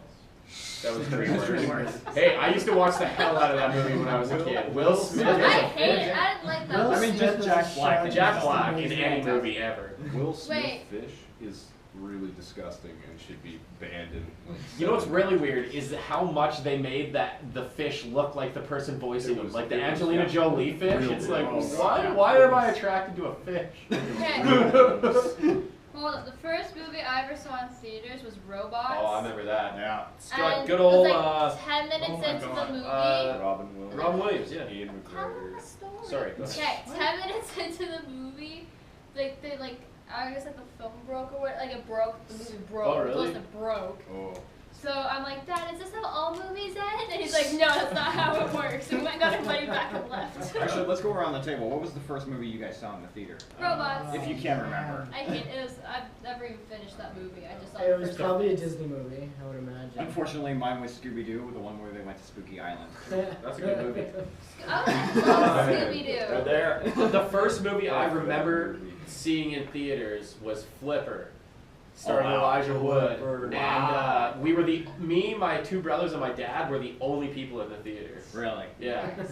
That was That's really DreamWorks. Hey, I used to watch the hell out of that movie when I was a kid. Will Smith I is a hate it. fish. I didn't like that Will I one. mean, Smith just was Jack a Black. shark. Jack Black in Amazing. any movie ever. Will Smith Wait. fish is really disgusting and should be banned in. Like, You know what's 7 really weird is how much they made that the fish look like the person voicing It him, was- like the it was, Angelina yeah, Jolie fish. real It's weird. like, Oh, why? yeah. Why am I attracted to a fish? Okay. Hold on. The first movie I ever saw in theaters was Robots. Oh, I remember that. Yeah. It's got And good it was old like 10 minutes oh my into God. the movie. Robin Williams. Robin Williams, yeah. Ian Tell them McGregor. the story. Sorry, go ahead. Okay, 10 minutes into the movie, I guess like the film broke or what? Like it broke. The movie broke. Oh, really? It wasn't broke. Oh. So I'm like, Dad, is this how all movies end? And he's like, No, that's not how it works. And we went and got our money back and left. Actually, let's go around the table. What was the first movie you guys saw in the theater? Robots. If you can remember. I hate it. I've never even finished that movie. I just saw It the was first probably a Disney movie, I would imagine. Unfortunately, mine was Scooby-Doo, the one where they went to Spooky Island. That's a good movie. I love Scooby Right Doo. there. The first movie I remember seeing in theaters was Flipper, starring Oh, wow. Elijah Wood, Flipper. and we were me, my 2 brothers, and my dad were the only people in the theater. Really? Yeah. It was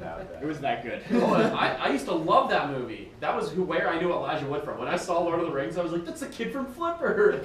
that bad. It was that good. Oh, and I used to love that movie. That was where I knew Elijah Wood from. When I saw Lord of the Rings, I was like, that's the kid from Flipper.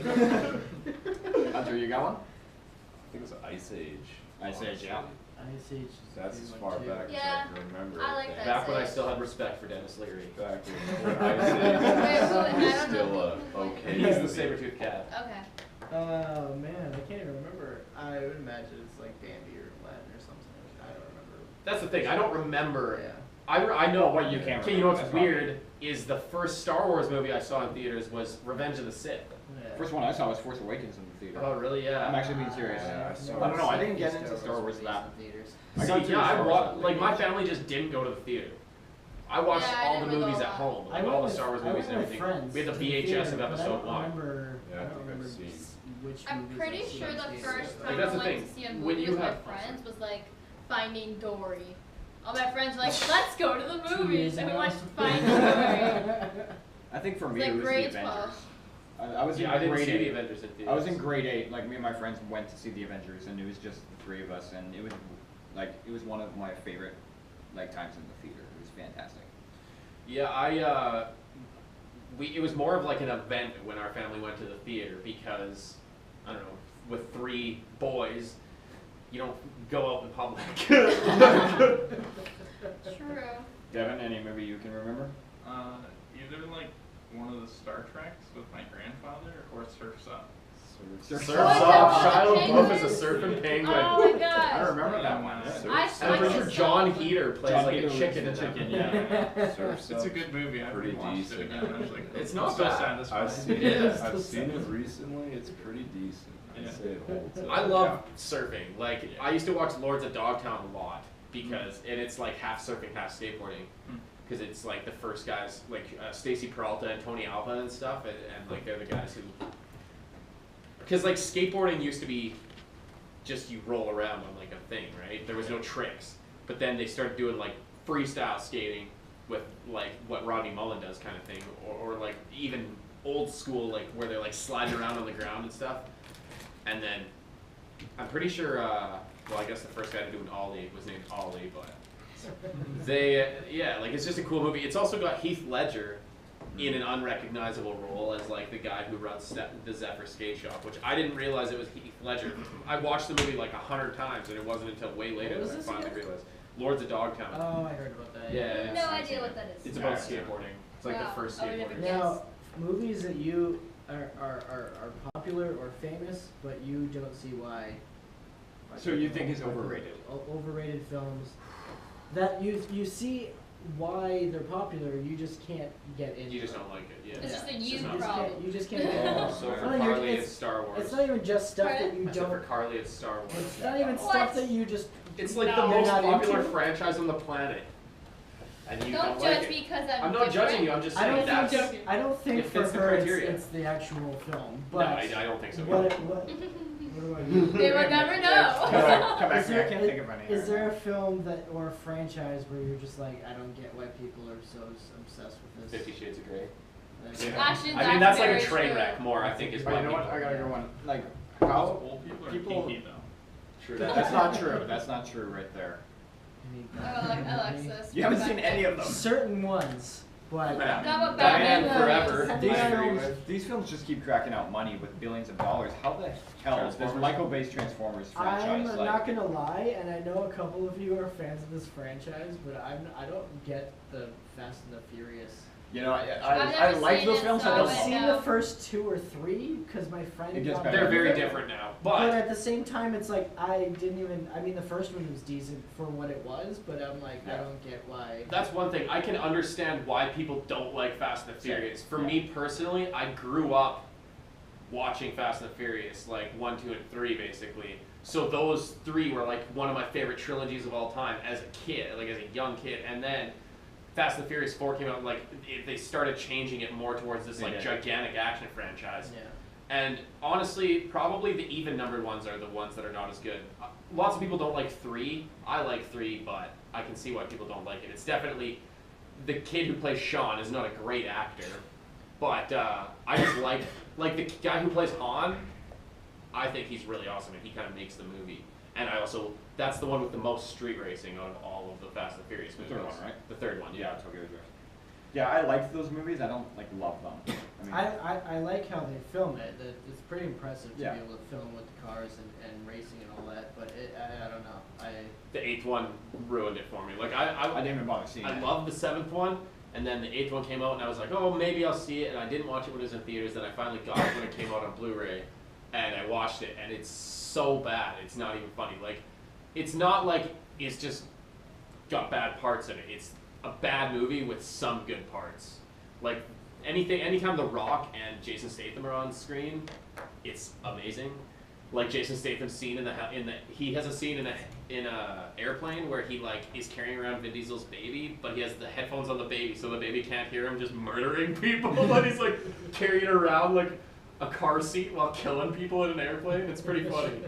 Hunter, you got one? I think it was Ice Age. Ice Age, yeah. Ice Age is a That's good as one, far too. back as Yeah, I can remember. I like think. that. Back when I Age. still had respect for Dennis Leary. Back when Ice Wait, Age who- I was don't know still who- okay. He's the movie. saber-toothed cat. Okay. Oh man, I can't even remember. I would imagine it's like Bambi or Aladdin or something. I don't remember. That's the thing. I don't remember. Yeah. I know what you can't Okay, you know what's remember, that's weird is the first Star Wars movie I saw in theaters was Revenge of the Sith. Yeah. First one I saw was Force Awakens in the theater. Oh, really? Yeah. I'm actually being serious. Yeah, I saw I don't know, I it. didn't get into Star Wars that. theaters. I See, got to yeah, I Star Wars wa- that like my late. family just didn't go to the theater. I watched Yeah, I all the didn't really movies go at a home, lot. like all the Star Wars movies and everything. Friends We had to the VHS theater, of but I episode don't 1. remember. Yeah, I I don't think I've remember seen. which I'm movies pretty I've seen sure in the theaters. first Like, time that's I the went thing. to see a When movie you with my have- friends was like Finding Dory. All my friends were like, let's go to the 2 movies, years and we ago. watched Finding Dory. I think for It's me like it was the grade Avengers. 12. I was in Yeah, I didn't grade see 8. the Avengers in theaters. I was in grade 8, like me and my friends went to see the Avengers, and it was just the 3 of us, and it was one of my favorite times in the theater. It was fantastic. Yeah, it was more of like an event when our family went to the theater because, I don't know, with 3 boys, you don't go out in public. True. Devin, any movie you can remember? Either like one of the Star Treks with my grandfather or Surf's Up. Surf's Oh, Up, yeah, Shia penguin. LaBeouf is a surfing penguin. Oh my I gosh. remember that one. I And I'm pretty sure John Heater plays John like Heater a was chicken the in that chicken, movie. yeah. Surf's It's a Up. good movie. I Pretty rewatched decent. it again. I was like, It's I'm not so bad. satisfied. I've seen It it. is. I've seen it recently. It's pretty decent. I'd Yeah. say it holds up. I love surfing. Like, I used to watch Lords of Dogtown a lot because, and it's like half surfing, half skateboarding. Mm. Because it's like the first guys, like Stacy Peralta and Tony Alva and stuff, and like they're the guys who. Because like skateboarding used to be just you roll around on like a thing, right? There was no tricks. But then they started doing like freestyle skating with like what Rodney Mullen does kind of thing, or like even old school, like where they're like sliding around on the ground and stuff. And then I'm pretty sure, well, I guess the first guy to do an ollie was named Ollie, but like it's just a cool movie. It's also got Heath Ledger in an unrecognizable role as like the guy who runs the Zephyr skate shop, which I didn't realize it was Heath Ledger. I watched the movie like 100 times, and it wasn't until way later What that I was this finally again? realized. Lords of Dogtown. Oh, I heard about that. Yeah. No idea what that is. It's about skateboarding. It's like Wow. the first I would never skateboarding. guess. Now, movies that you are popular or famous, but you don't see why. So you think it's overrated? Overrated films that you see why they're popular, you just can't get into. You just don't like it, yeah. It's just a It's you not- You just problem. can't. You just can't get into. Oh, so It's for not even- Karlie, it's Star Wars. It's not even just stuff that you Except for don't. Karlie, it's Star Wars. It's not even What? stuff that you just. It's like No. the most You're not popular into? franchise on the planet. And you Don't don't judge like me it. because I'm not different. judging you, I'm just I saying don't that's... think. I don't think it for fits the her criteria. it's the actual film. No, But I don't think so. what do I do? They will never know. Come back Is to me, I there- can't think of any. Is there a film that or a franchise where you're just like, I don't get why people are so obsessed with this? 50 Shades of Grey. Like, Actually, I mean, that's like a very train true. wreck more, I think, is But why you know what? people... I gotta go one. Like Those how old people are people- kinky though. True. that's not true. That's not true right there. I mean, I like Alexis. You haven't seen any of them. certain ones, but Yeah. How about Batman Batman Forever. movies? These I agree films- with. These films just keep cracking out money with billions of dollars. How the hell does Transformers? Michael-based Transformers franchise I'm like? not gonna lie, and I know a couple of you are fans of this franchise, but I don't get the Fast and the Furious. You know, I've I never like seen those it, films. so I I've don't. I seen know. the first 2 or 3 because my friend It gets got better. They're me very them. different now, But but at the same time, it's like I didn't even. I mean, the first one was decent for what it was, but I'm like, I Yeah. don't get why. that's one thing. I can understand why people don't like Fast and the Furious. For me personally, I grew up watching Fast and the Furious, like 1, 2, and 3, basically. So those 3 were like one of my favorite trilogies of all time as a kid, like as a young kid. And then Fast and the Furious 4 came out, like they started changing it more towards this They like did. gigantic action franchise. Yeah. And honestly, probably the even numbered ones are the ones that are not as good. Lots of people don't like 3. I like 3, but I can see why people don't like it. It's definitely the kid who plays Sean is not a great actor, but I just like the guy who plays Han. I think he's really awesome, and he kind of makes the movie. And I also that's the one with the most street racing out of all of the Fast and Furious The movies. third one, right? The third one, yeah. Tokyo Drift. Yeah, I liked those movies. I don't like love them. I mean, I like how they film it. It's pretty impressive to Yeah. be able to film with the cars and racing and all that. But I don't know. The 8th one ruined it for me. Like I didn't even bother seeing I it. loved the 7th one, and then the 8th one came out, and I was like, oh, maybe I'll see it, and I didn't watch it when it was in theaters, then I finally got it when it came out on Blu-ray, and I watched it, and it's so bad, it's not even funny. Like, it's not like it's just got bad parts in it. It's a bad movie with some good parts. Like, anytime The Rock and Jason Statham are on screen, it's amazing. Like Jason Statham's scene he has a scene in a airplane where he like is carrying around Vin Diesel's baby, but he has the headphones on the baby, so the baby can't hear him just murdering people, and he's like carrying around like a car seat while killing people in an airplane. It's pretty funny.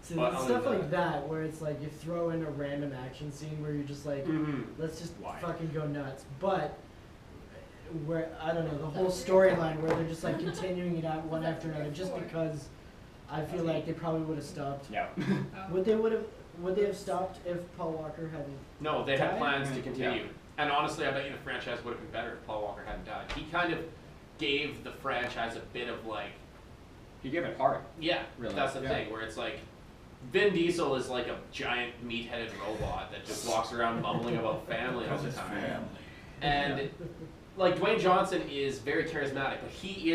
See, But it's other stuff than like that where it's like you throw in a random action scene where you're just like, let's just Why? fucking go nuts. But where I don't know the whole storyline where they're just like continuing it out one after another, just because I feel like they probably would have stopped. Yeah. Would they have stopped if Paul Walker hadn't? No, they had Died? plans to continue. And honestly, I bet you the franchise would have been better if Paul Walker hadn't died. He kind of gave the franchise a bit of like, He gave it heart. yeah, Really? that's the Yeah. thing, where it's like, Vin Diesel is like a giant meat-headed robot that just walks around mumbling about family all the time. And like Dwayne Johnson is very charismatic, but he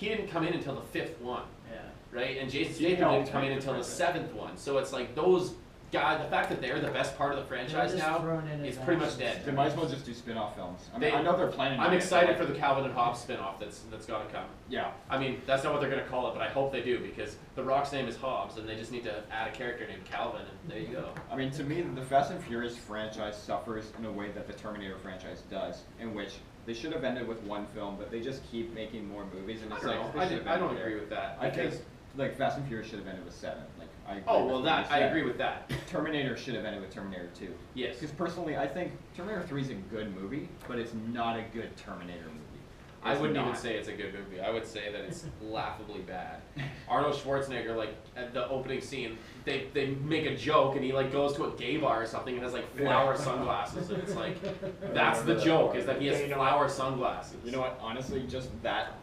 didn't come in until the 5th one, Yeah. right? And Jason He Statham helped didn't come in make the until the franchise. 7th one. So it's like those guys, the fact that they're the best part of the franchise They're just now thrown in is as pretty much action dead. They stars. might as well just do spin-off films. I mean, They- I know they're planning. I'm on it, excited but for the Calvin and Hobbes spin-off that's got to come. Yeah. I mean, that's not what they're going to call it, but I hope they do, because The Rock's name is Hobbs, and they just need to add a character named Calvin, and there you go. I mean, to me, the Fast and Furious franchise suffers in a way that the Terminator franchise does, in which they should have ended with one film, but they just keep making more movies, and I it's don't like know. they should have I don't ended agree there. with that. I think because- like Fast and Furious should have ended with 7. Like I agree Oh, with well, what that you I said. agree with that. Terminator should have ended with Terminator 2. Yes. Because personally, I think Terminator 3 is a good movie, but it's not a good Terminator movie. I It's wouldn't even not. say it's a good movie. I would say that it's laughably bad. Arnold Schwarzenegger, like at the opening scene, they make a joke and he like goes to a gay bar or something and has like flower sunglasses and it's like that's the joke is that he has Okay, you know flower sunglasses. You know what? Honestly, just that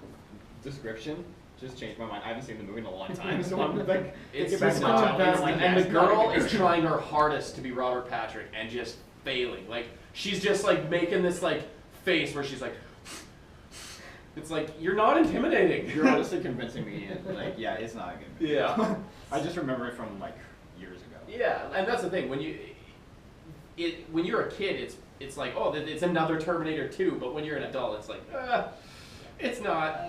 description just changed my mind. I haven't seen the movie in a long time, so I'm like, It's thinking back to not, my childhood, it's- I'm like, and yeah, the it's not a girl good is movie. trying her hardest to be Robert Patrick and just failing. Like she's just like making this like face where she's like, it's like you're not intimidating. You're honestly convincing me, and like, yeah, it's not a good movie. Yeah. I just remember it from like years ago. Yeah, and that's the thing when when you're a kid, it's like oh it's another Terminator 2, but when you're an adult, it's like it's not.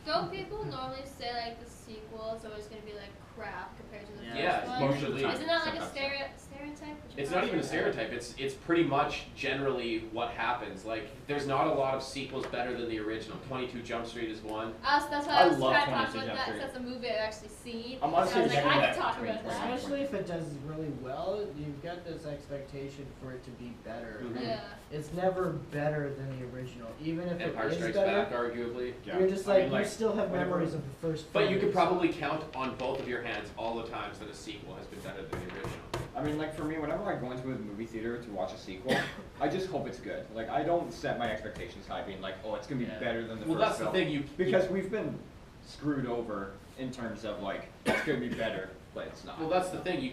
Don't people normally say like the sequel is always going to be like crap compared to the Yeah, first one? most of the time. Isn't that like a Sometimes, yeah. stereotype? Would you It's call not even it? a stereotype. It's pretty much generally what happens. Like there's not a lot of sequels better than the original. 22 Jump Street is one. That's why I I was love trying to talk 22 about Jump that Street. 'cause that's a movie I've actually seen. I'm So honestly I was like, thinking I that can talk between about that. 20. Especially if it does really well, you've got this expectation for it to be better. Mhm. Yeah. It's never better than the original, even if Empire it is Strikes better. Back, arguably. Yeah. You're just I like, mean, you still have whenever- memories of the first. But you could films. probably count on both of your hands all the times that a sequel has been better than the original. I mean, like for me, whenever I go into a movie theater to watch a sequel, I just hope it's good. Like I don't set my expectations high, being like, oh, it's gonna be Yeah. better than the Well, first that's the film. thing. Because we've been screwed over in terms of like it's gonna be better, but it's not. Well, that's the thing. You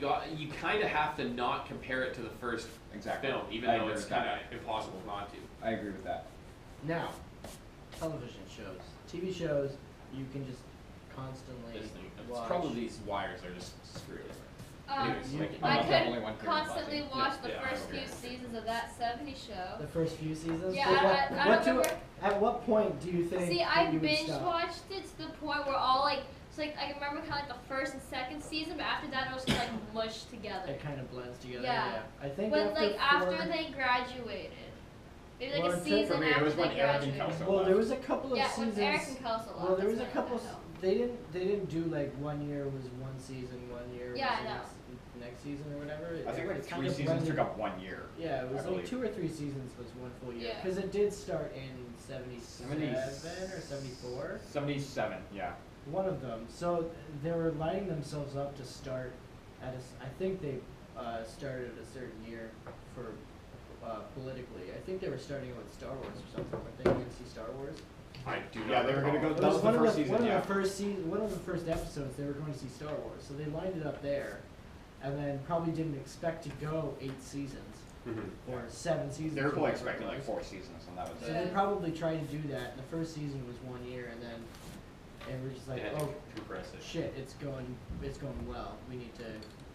kind of have to not compare it to the first Exactly. film, even I though agree it's with that. kind of impossible not to. I agree with that. Now, television shows, TV shows, you can just constantly This thing, it's watch. probably these wires are just screwed. Anyways, you- like, I'm I not the only one could hearing constantly about it. watch the Yeah, I first agree. few seasons of that 70s show. The first few seasons. Yeah, But I what don't remember. At what point do you think? See, that I you would binge stop? watched it to the point where all like, it's like I can remember kind of like the first and second season, but after that it was kind of like mushed together. It kind of blends together. Yeah. I think When after like after four- they graduated, maybe like Well, a in terms- season For me, it after was when they Eric and graduated. Kelso Well, left. there was a couple of Yeah, seasons. when Eric and Kelso left. Well, there was a that's couple. when I know. They didn't do like 1 year was one season, 1 year was Yeah, I the know. next season or whatever. I think like It kind 3 of seasons blended- took up 1 year. Yeah, it was I like believe. 2 or 3 seasons was one full year Yeah. because it did start in 77 or 74. 77, yeah. One of them. So they were lining themselves up to start at I think they started at a certain year for politically. I think they were starting with Star Wars or something. Weren't they going to see Star Wars? I do not. Yeah, they were gonna recall. go- It That was the one first of the, season, one yeah. of the first one of the first episodes. They were going to see Star Wars, so they lined it up there, and then probably didn't expect to go 8 seasons Mhm. or 7 seasons. They were or probably whatever it expecting like was. 4 seasons, and that was So it. they probably tried to do that. And the first season was 1 year, and we're just like, They had to oh compress it. shit, it's going well. We need to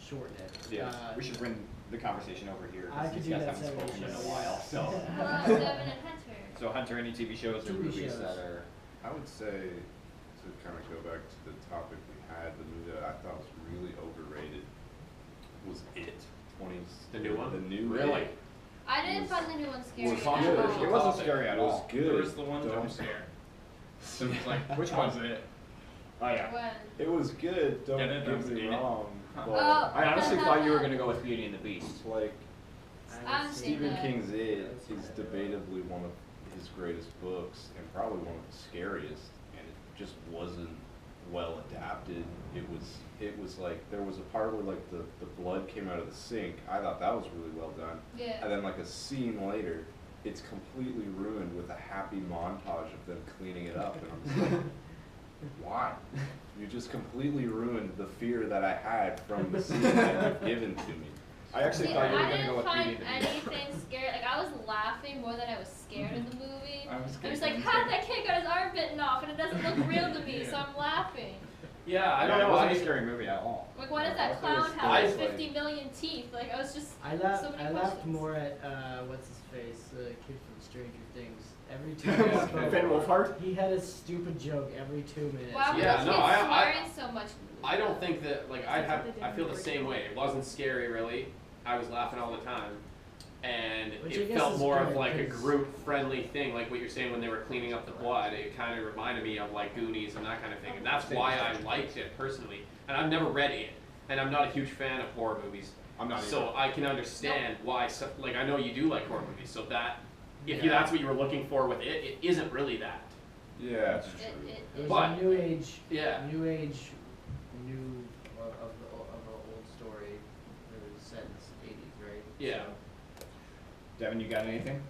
shorten it. Yeah, We should bring the conversation over here I because could these do guys that haven't 70 spoken in a shows. while. So, Hello, Devin and Hunter. so Hunter, any TV shows or TV movies shows. that are? I would say, to kind of go back to the topic we had, the movie that I thought was really overrated was It. 20. The new one? The new Really? It. I didn't Was- find the new one scary was at controversial. all. It wasn't topic. scary at It was all. good. There was the one Don't- jump scare. So it's like, Which was one? it? Oh yeah. When? It was good, don't Get it, get don't me get it. wrong. Oh. But I honestly thought you were gonna go with Beauty and the Beast. like, I haven't seen Stephen that. King's It I've seen is that. debatably one of his greatest books and probably one of the scariest, and it just wasn't well adapted. It was like there was a part where like the blood came out of the sink. I thought that was really well done. Yeah. And then like a scene later, it's completely ruined with a happy montage of them cleaning it up, and I'm just like, why? You just completely ruined the fear that I had from the scene that you've given to me. I actually See, thought you were I gonna go didn't with find Beauty and the Beast. anything scary. Like I was laughing more than I was scared in the movie. I was I was scared. like, how did that kid got his arm bitten off and it doesn't look real to me, so I'm laughing. Yeah, I Yeah, don't it know. wasn't a scary movie at all. Like, what does that I thought it was clown have? nice, With like- 50 million teeth. Like, I was just I laughed. so many I laughed questions. more at what's his face, the kid from Stranger Things. Every time he Yeah, spoke, Finn Wolfhard? he had a stupid joke every 2 minutes. Why would Yeah, those no, kids I- swearing so much? I don't think that like That's what they I did feel in the the same way. It wasn't scary really. I was laughing all the time, and Which I it guess felt is more of good, like a 'cause- group friendly thing, like what you're saying when they were cleaning up the blood. It kind of reminded me of like Goonies and that kind of thing, and that's why I liked it personally. And I've never read it, and I'm not a huge fan of horror movies. I'm not So either. I can understand why. Like I know you do like horror movies, so that if Yeah. that's what you were looking for with it, it isn't really that. Yeah, it's It, true. it, It was But- a new age, Yeah. new age, new of the old story. It was set in the 80s, right? Yeah. Devin, you got anything?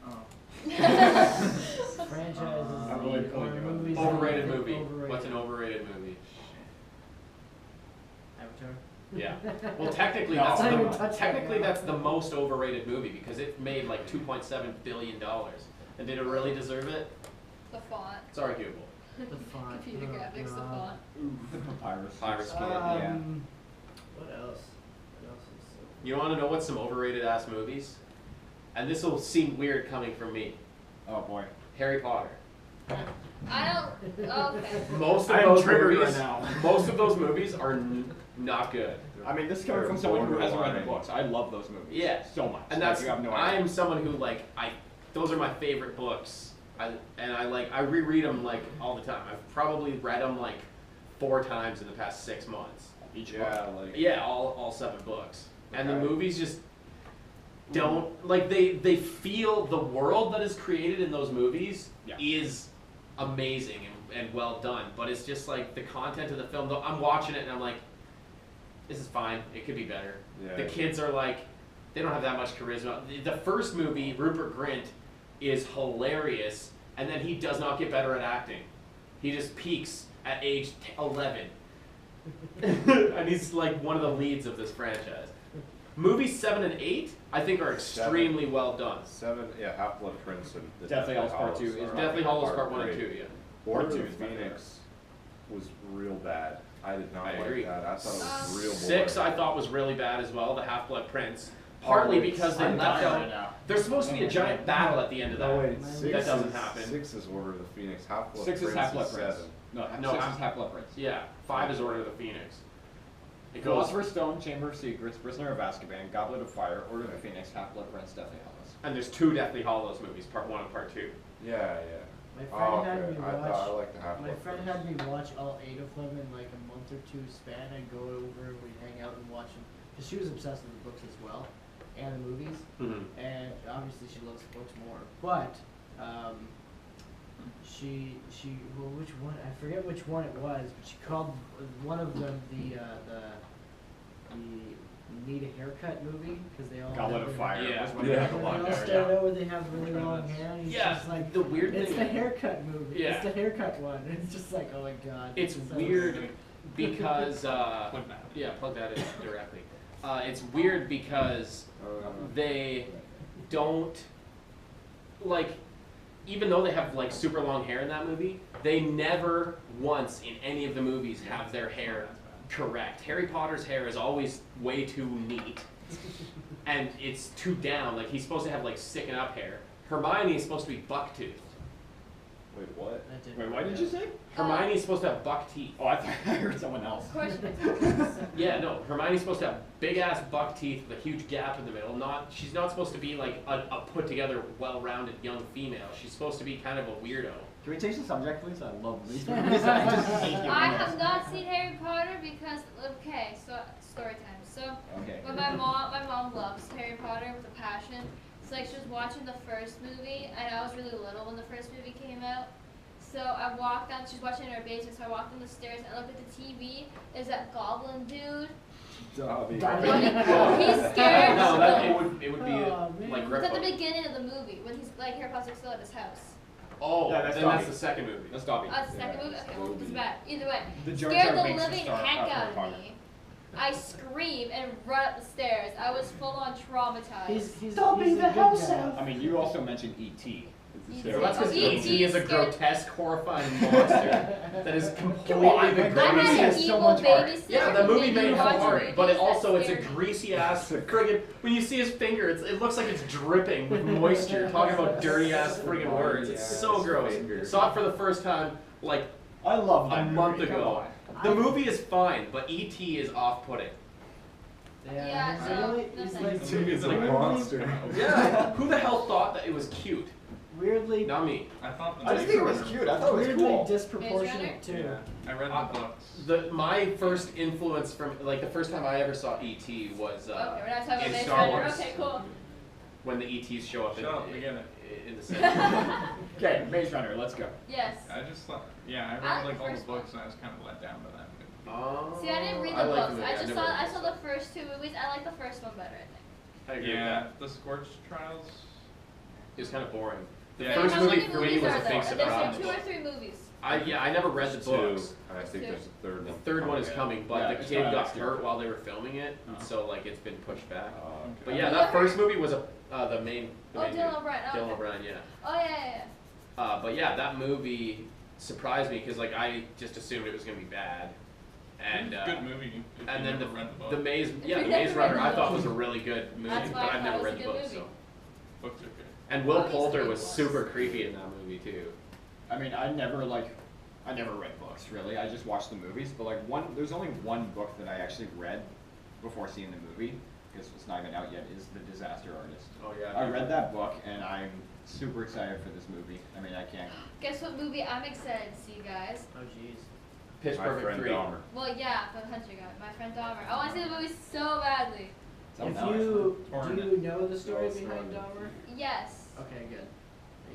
Oh. Franchises, I'm really pulling or you up. movies. that you Overrated think movie. overrated. What's an overrated movie? Avatar. Yeah. Well, technically No. that's Not even the, touch technically that. that's the most overrated movie because it made like $2.7 billion. And did it really deserve it? the font. It's arguable. The font. Computer oh, graphics, the God. font. The papyrus. Pirates Kid, yeah. What else? What else is so? You want to know what's some overrated ass movies? And this will seem weird coming from me. Oh boy. Harry Potter. I don't. Okay. Most of I am those triggered movies, right now. most of those movies are not good. I mean, this is coming They're from someone who hasn't read the borderline. books. I love those movies. Yeah. So much. And Like, that's you have no I idea. am someone who like those are my favorite books. I reread them like all the time. I've probably read them like 4 times in the past 6 months. Each Yeah, book. like Yeah, all 7 books. And the Okay. movies just don't like they feel the world that is created in those movies Yeah. is amazing and well done. But it's just like the content of the film. Though I'm watching it and I'm like, this is fine. It could be better. Yeah. The kids are like, they don't have that much charisma. The first movie, Rupert Grint, is hilarious, and then he does not get better at acting. He just peaks at age 11. And he's like one of the leads of this franchise. Movies 7 and 8, I think, are extremely well done. 7, yeah, Half-Blood Prince and the Deathly Hallows Part 2 Hallows is are- Deathly Hallows are Part 1 and great. 2, yeah. Order Part of 2 is the my favorite. Phoenix was real bad. I did not I like agree. that. I thought it was real boring. 6 I thought was really bad as well, the Half-Blood Prince. Partly because they I'm left dying out. right now. There's supposed to be a giant battle at the end of that. No, wait, That 6 doesn't is, happen. 6 is Order of the Phoenix. Half-Blood 6 is Prince Half-Blood is Prince. 7. No, 6 Half- is Half-Blood Prince. Yeah, 5 is Order of the Phoenix. It goes, Philosopher's Stone, Chamber of Secrets, Prisoner of Azkaban, Goblet of Fire, Order of the Phoenix, Half-Blood Prince, Deathly Hallows. and there's 2 Deathly Hallows movies, Part 1 and Part 2. Yeah, My friend Oh, had okay. me I watch. thought I liked the My Half-Blood friend Prince. had me watch all 8 of them in like a month or 2 span. I'd go over and we'd hang out and watch them because she was obsessed with the books as well and the movies. Mm-hmm. And obviously she loves the books more. But she well, which one? I forget which one it was, but she called one of them the Need a Haircut movie because they all Goblet have of really- Fire Yeah. was when Yeah. they had And the they long all hair. started Yeah. out where they have really Which one long is- hair. And he's Yeah, just like, the weird it's thing. the haircut movie. Yeah. It's the haircut one. It's just like, oh my god. It's so weird because Plug that. yeah, plug that in directly. It's weird because they don't like, even though they have like super long hair in that movie, they never once in any of the movies have their hair correct. Harry Potter's hair is always way too neat, and it's too down. Like he's supposed to have like sticking up hair. Hermione is supposed to be buck toothed. Wait, what? That didn't Wait, work what did out. you say? Hermione's supposed to have buck teeth. Oh, I thought I heard someone else. Of course you did. Yeah, no, Hermione's supposed to have big ass buck teeth with a huge gap in the middle. She's not supposed to be like a put together, well rounded young female. She's supposed to be kind of a weirdo. Can we change the subject, please? I love these movies. I just hate you. I have not seen Harry Potter because okay, so story time. So Okay. when my mom loves Harry Potter with a passion. So like she was watching the first movie, and I was really little when the first movie came out. So I walked down. She's watching in her basement. So I walked down the stairs and I looked at the TV. There's that goblin dude. Dobby. He's scared. No, it would be Oh, man. like It's at the Grippo. beginning of the movie when he's like Harry Potter's still at his house. Oh, Yeah, that's then that's Dobby. the second movie. That's Dobby. Oh, it's the second Yeah, movie? it's Okay, well, Dobby. it's bad. Either way. The Jar Scared Jar the Binks living star of heck Harry out of Potter. me. I screamed and run up the stairs. I was full on traumatized. He's He's the a good house guy. out. I mean, you also mentioned E.T. E.T. So that's because Oh, E.T. E.T. is a scared- grotesque, horrifying monster that is completely on, the like, I greatest. had an has so evil much heart. babysitter. Yeah, the who movie made me made watch heart, movies but it that also it's a scared me. greasy ass friggin'. When you see his finger, it looks like it's dripping with moisture. Talking about dirty ass friggin' words, it's so his gross. finger. Saw it for the first time like I love a that month movie. Come ago. on. The movie is fine, but E.T. is off-putting. Yeah, he's no, really, no he's thanks. like He's a weirdly- monster. Yeah, who the hell thought that it was cute? Weirdly, Not me. I thought the I just think it was Maze cute. I thought it was weirdly cool. disproportionate too. Runner- I read the books. My first influence from like the first time I ever saw E.T. was Okay, we're not talking in about Maze Star Runner. Wars. Okay, cool. when the ETs show up Shut up, we get it. in the sense. Okay, Maze Runner, let's go. Yes. I just thought, yeah, I I read like like all the the first one. books and I was kind of let down by that movie. See, I didn't read the I like books. movie. I just never saw read I the saw books. the first 2 movies. I like the first one better, I think. I agree Yeah, with that. the Scorch Trials. It was kind of boring. The Yeah, first How movie many for me movies was are a there? big There's surprise. 2 or 3 movies. I never read the There's books. two, and I There's think two. there's a third The one. third one is Yeah. coming, but Yeah, the it's kid coming got next year. hurt while they were filming it, and Oh. so like it's been pushed back. But Okay. yeah, that first movie was the main. The Oh, main Dylan dude. O'Brien. Oh, Dylan okay. O'Brien, yeah. Oh yeah. But yeah, that movie surprised me because like I just assumed it was gonna be bad, and It's a good movie. If and you then never read the book. the Maze, yeah, If the you Maze never read Runner, the I thought book. was a really good movie, That's why but I I've thought never it was read a the good book, movie. so. Books are good. And Will He's Poulter great was books. super creepy in that movie too. I mean, I never read books really. I just watched the movies. But like there's only one book that I actually read before seeing the movie, because it's not even out yet. Is The Disaster Artist. Oh yeah. I read that book and I'm super excited for this movie. I mean, I can't. Guess what movie I'm excited to see, guys? Oh jeez. Pitch My Perfect friend 3. Dahmer. Well, yeah, the Hunter guy, my friend Dahmer. I want to see the movie so badly. If No, you Torn do it. you know the story it's behind torn. Dahmer? Yes. Okay, good.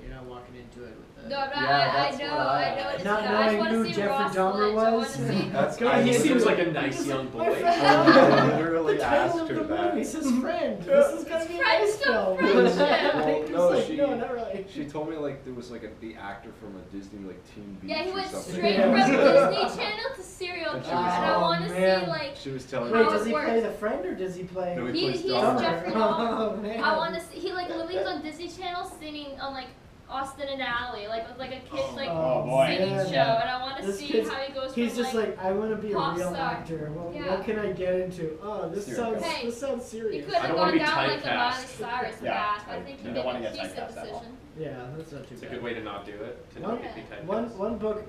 You're not walking into it with the. No, I'm not. Yeah, I that's know. what I know. It's Not just, I just knowing want who to see Jeffrey Ross Dahmer Lynch. I want was. to see. That's He I seems like a nice Just young my boy. friend I Dahmer. literally The title asked of her the that. movie says friend. This is gonna be a Friend, nice still film. friendship. Well, It's no, like, she- no, not really. She told me like there was like the actor from a Disney like Teen Beach Yeah, he or went something. straight Yeah. from Disney Channel to serial And she killer, was and I like, want to "Oh, see man." like She was telling Wait, How me. does it he play works. the friend or does he play? No, he's Dahmer. Jeffrey Dahmer. Oh man. I want to see. He like literally was on Disney Channel singing on like Austin and Ally, like with like a kid's like Oh, boy. singing man. show, and I want to This see kid's- how he goes He's from just like, I want to be a pop real star. actor. Well, Yeah. what can I get into? Oh, this Serial sounds killer. Hey, this sounds he serious. could I have don't wanna gone be down like the Miley typecast. Cyrus Yeah. path. I think he You made don't wanna a get decent typecast at all. decision. Yeah, that's not too It's a bad. good way to not do it. To One- not be typecast. One book.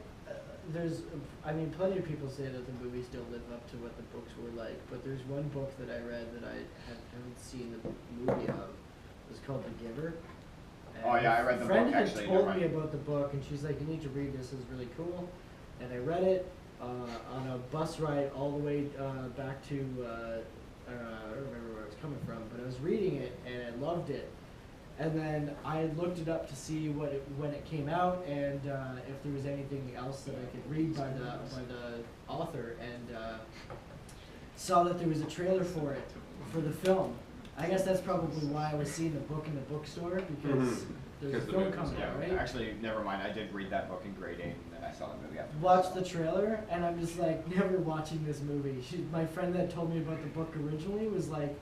There's, I mean, plenty of people say that the movies don't live up to what the books were like, but there's one book that I read that I haven't seen the movie of. It's called The Giver. Oh, yeah, I read the a friend book, had actually, told never me mind. about the book, and she's like, "You need to read this. It's really cool." And I read it on a bus ride all the way back to I don't remember where I was coming from, but I was reading it and I loved it. And then I looked it up to see when it came out and if there was anything else that I could read by the author, and saw that there was a trailer for it for the film. I guess that's probably why I was seeing the book in the bookstore, because there's a Because the film movie's coming out, Yeah, right? actually, never mind. I did read that book in grade 8, and then I saw the movie after. Watched the trailer, and I'm just like, never watching this movie. My friend that told me about the book originally was like,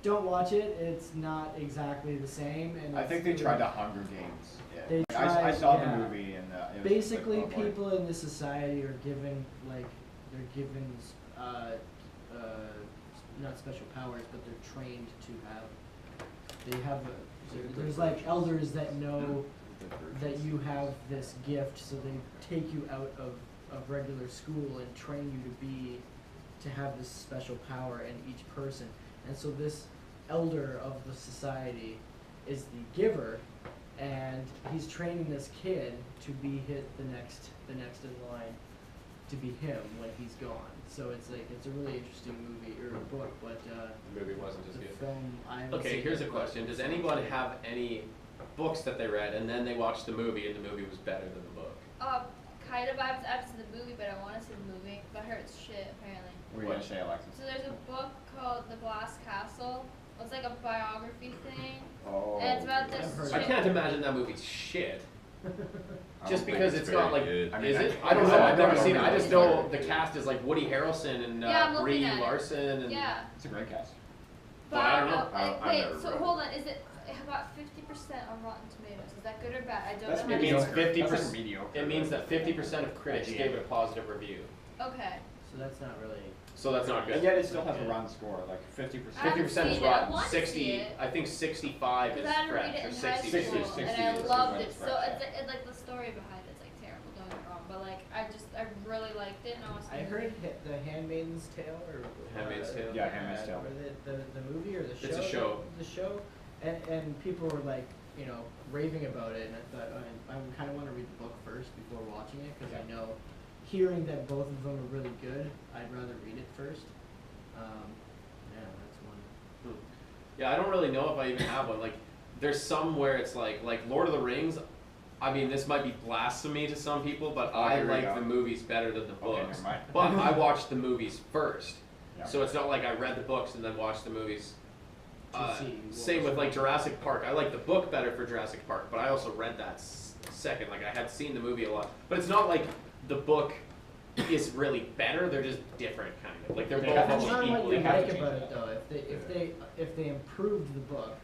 don't watch it, it's not exactly the same. And I it's think they really- tried to Hunger Games. They I tried, saw yeah. the movie, and it was Basically, like, oh, boy. people in this society are given, like, they're given, not special powers, but they're trained to have, there's like elders that know that you have this gift, so they take you out of regular school and train you to have this special power in each person. And so this elder of the society is the giver, and he's training this kid to be the next in line to be him when he's gone. So it's a really interesting movie or book, but The movie wasn't as the good. film I haven't Okay, seen here's a it, question. but Does anyone have any books that they read and then they watched the movie and the movie was better than the book? Kind of. I've seen the movie, but I want to see the movie. But I heard it's shit apparently. What were you gonna say, Alexis? So there's a book called The Glass Castle. It's like a biography thing. Oh, And it's about I've this heard I chick. can't imagine that movie's shit. I Just don't think because it's got like, very good. I mean, is I- it? I don't know. I I've never don't seen it. know. I just know the cast is like Woody Harrelson and Yeah, I'm looking Brie at it. Larson and Yeah. It's a great cast. But I don't know. I've Wait, never so read it. hold on. Is it about 50% on Rotten Tomatoes? Is that good or bad? I don't That's know. how to means say 50%. That's like mediocre. it means that 50% of critics Yeah. gave it a positive review. Okay. so that's not really. So that's not And good. yet it still has a round score, like 50%. I haven't 50% is seen it. I rotten. wanna see 60, it. I think 65 Because is I had to read fresh it or in high 60. school, 60 is and I when loved it's it. fresh, So yeah. it's like the story behind it is like terrible. Don't get me wrong, but like I really liked it, and I was. I heard The Handmaid's Tale or Handmaid's Tale? Yeah, Handmaid's Tale. or the movie or the show. It's a show. The show, and people were like, raving about it, and I thought I kind of want to read the book first before watching it, because I know, hearing that both of them are really good, I'd rather read it first. Yeah, that's one. Yeah, I don't really know if I even have one. Like, there's some where it's like Lord of the Rings. I mean, this might be blasphemy to some people, but Oh, I here we like go. the movies better than the Okay, books. never mind. But I watched the movies first, Yeah. so it's not like I read the books and then watched the movies. To see what Same was with like going on. Jurassic Park. I like the book better for Jurassic Park, but I also read that second. Like I had seen the movie a lot, but it's not like the book is really better. They're just different, kind of. Like they're They both have to Depends almost on what equally you have to like change about it. it though. If they improved the book,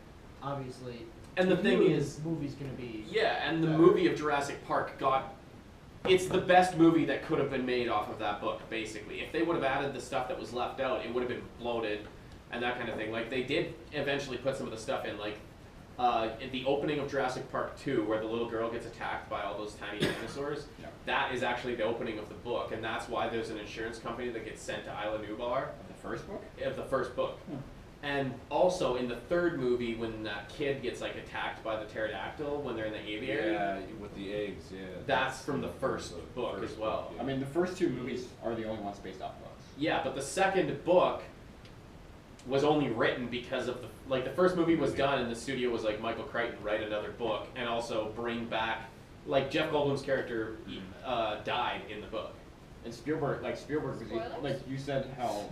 obviously. And the to thing you, is, the movie's gonna be. yeah, and the better. movie of Jurassic Park it's the best movie that could have been made off of that book, basically. If they would have added the stuff that was left out, it would have been bloated and that kind of thing. Like, they did eventually put some of the stuff in, like, in the opening of Jurassic Park 2, where the little girl gets attacked by all those tiny dinosaurs, Yeah. that is actually the opening of the book, and that's why there's an insurance company that gets sent to Isla Nublar Of the first book? of the first book. Hmm. And also in the third movie, when that kid gets like attacked by the pterodactyl when they're in the aviary, Yeah, with the eggs, yeah. that's from the first the book first as well. book, yeah. I mean, the first two movies are the only ones based off books. Yeah, but the second book was only written because of the first movie was done and the studio was like, Michael Crichton, write another book and also bring back, like Jeff Goldblum's character died in the book. And Spielberg was, Spoilers? like you said, how.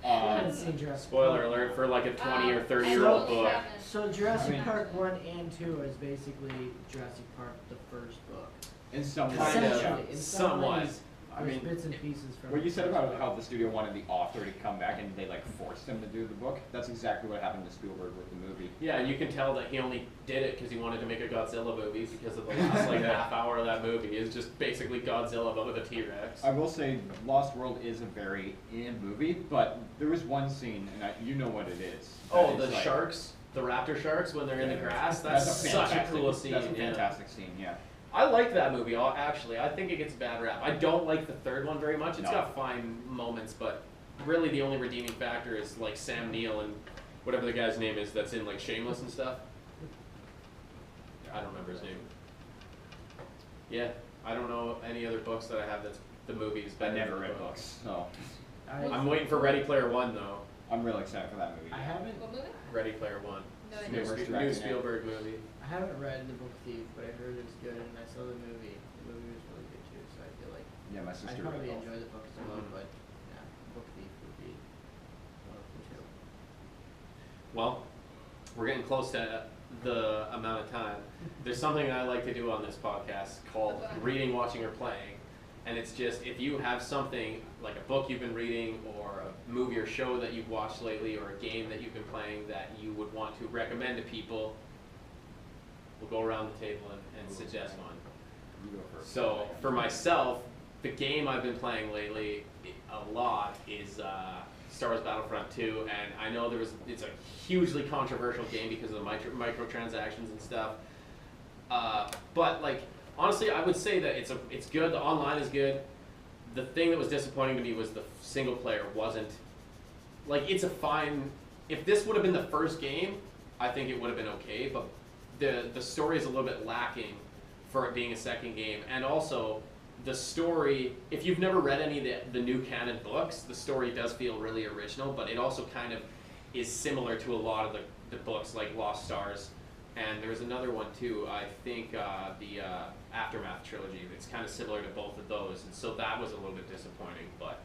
I haven't seen Jurassic Spoiler Park. alert for like a 20 or 30 I year old totally book. haven't. So Jurassic I mean- Park 1 and 2 is basically Jurassic Park the first book. In some ways, Kind of, Essentially, in some somewhat. ways, I there's mean, bits and pieces from. what you said the about first how book. the studio wanted the author to come back and they like forced him to do the book, that's exactly what happened to Spielberg with the movie. Yeah, and you can tell that he only did it because he wanted to make a Godzilla movie because of the last like half hour of that movie is just basically Godzilla but with a T-Rex. I will say Lost World is a very movie, but there was one scene, and you know what it is. Oh, that the is, like, sharks, the raptor sharks when they're in the grass. That's, a such a fantastic- cool scene. That's a yeah. fantastic scene, yeah. I like that movie. Actually, I think it gets a bad rap. I don't like the third one very much. It's No. got fine moments, but really the only redeeming factor is like Sam Neill and whatever the guy's name is that's in like Shameless and stuff. I don't remember his name. Yeah, I don't know any other books that I have that's the movies. I better never than the read book. books, so I'm waiting for Ready Player One though. I'm really excited for that movie. I haven't. What movie? Ready Player One. No Spielberg. idea. Spielberg's New directing it. Spielberg movie. I haven't read the book Thief, but I heard it was good, and I saw the movie. The movie was really good too, so I feel like Yeah, my I'd sister probably read both. enjoy the book as well. Mhm. But yeah, book Thief would be one of the two. Well, we're getting close to the amount of time. There's something I like to do on this podcast called reading, watching, or playing. And it's just if you have something like a book you've been reading or a movie or show that you've watched lately or a game that you've been playing that you would want to recommend to people, we'll go around the table and suggest one. You go first. So for myself, the game I've been playing lately a lot is Star Wars Battlefront 2, and I know it's a hugely controversial game because of the microtransactions and stuff. But like honestly, I would say that it's good. The online is good. The thing that was disappointing to me was the single player wasn't like it's a fine. If this would have been the first game, I think it would have been okay. But the story is a little bit lacking for it being a second game, and also the story. If you've never read any of the new canon books, the story does feel really original, but it also kind of is similar to a lot of the books like Lost Stars. And there's another one too, I think the Aftermath trilogy. It's kind of similar to both of those, and so that was a little bit disappointing, but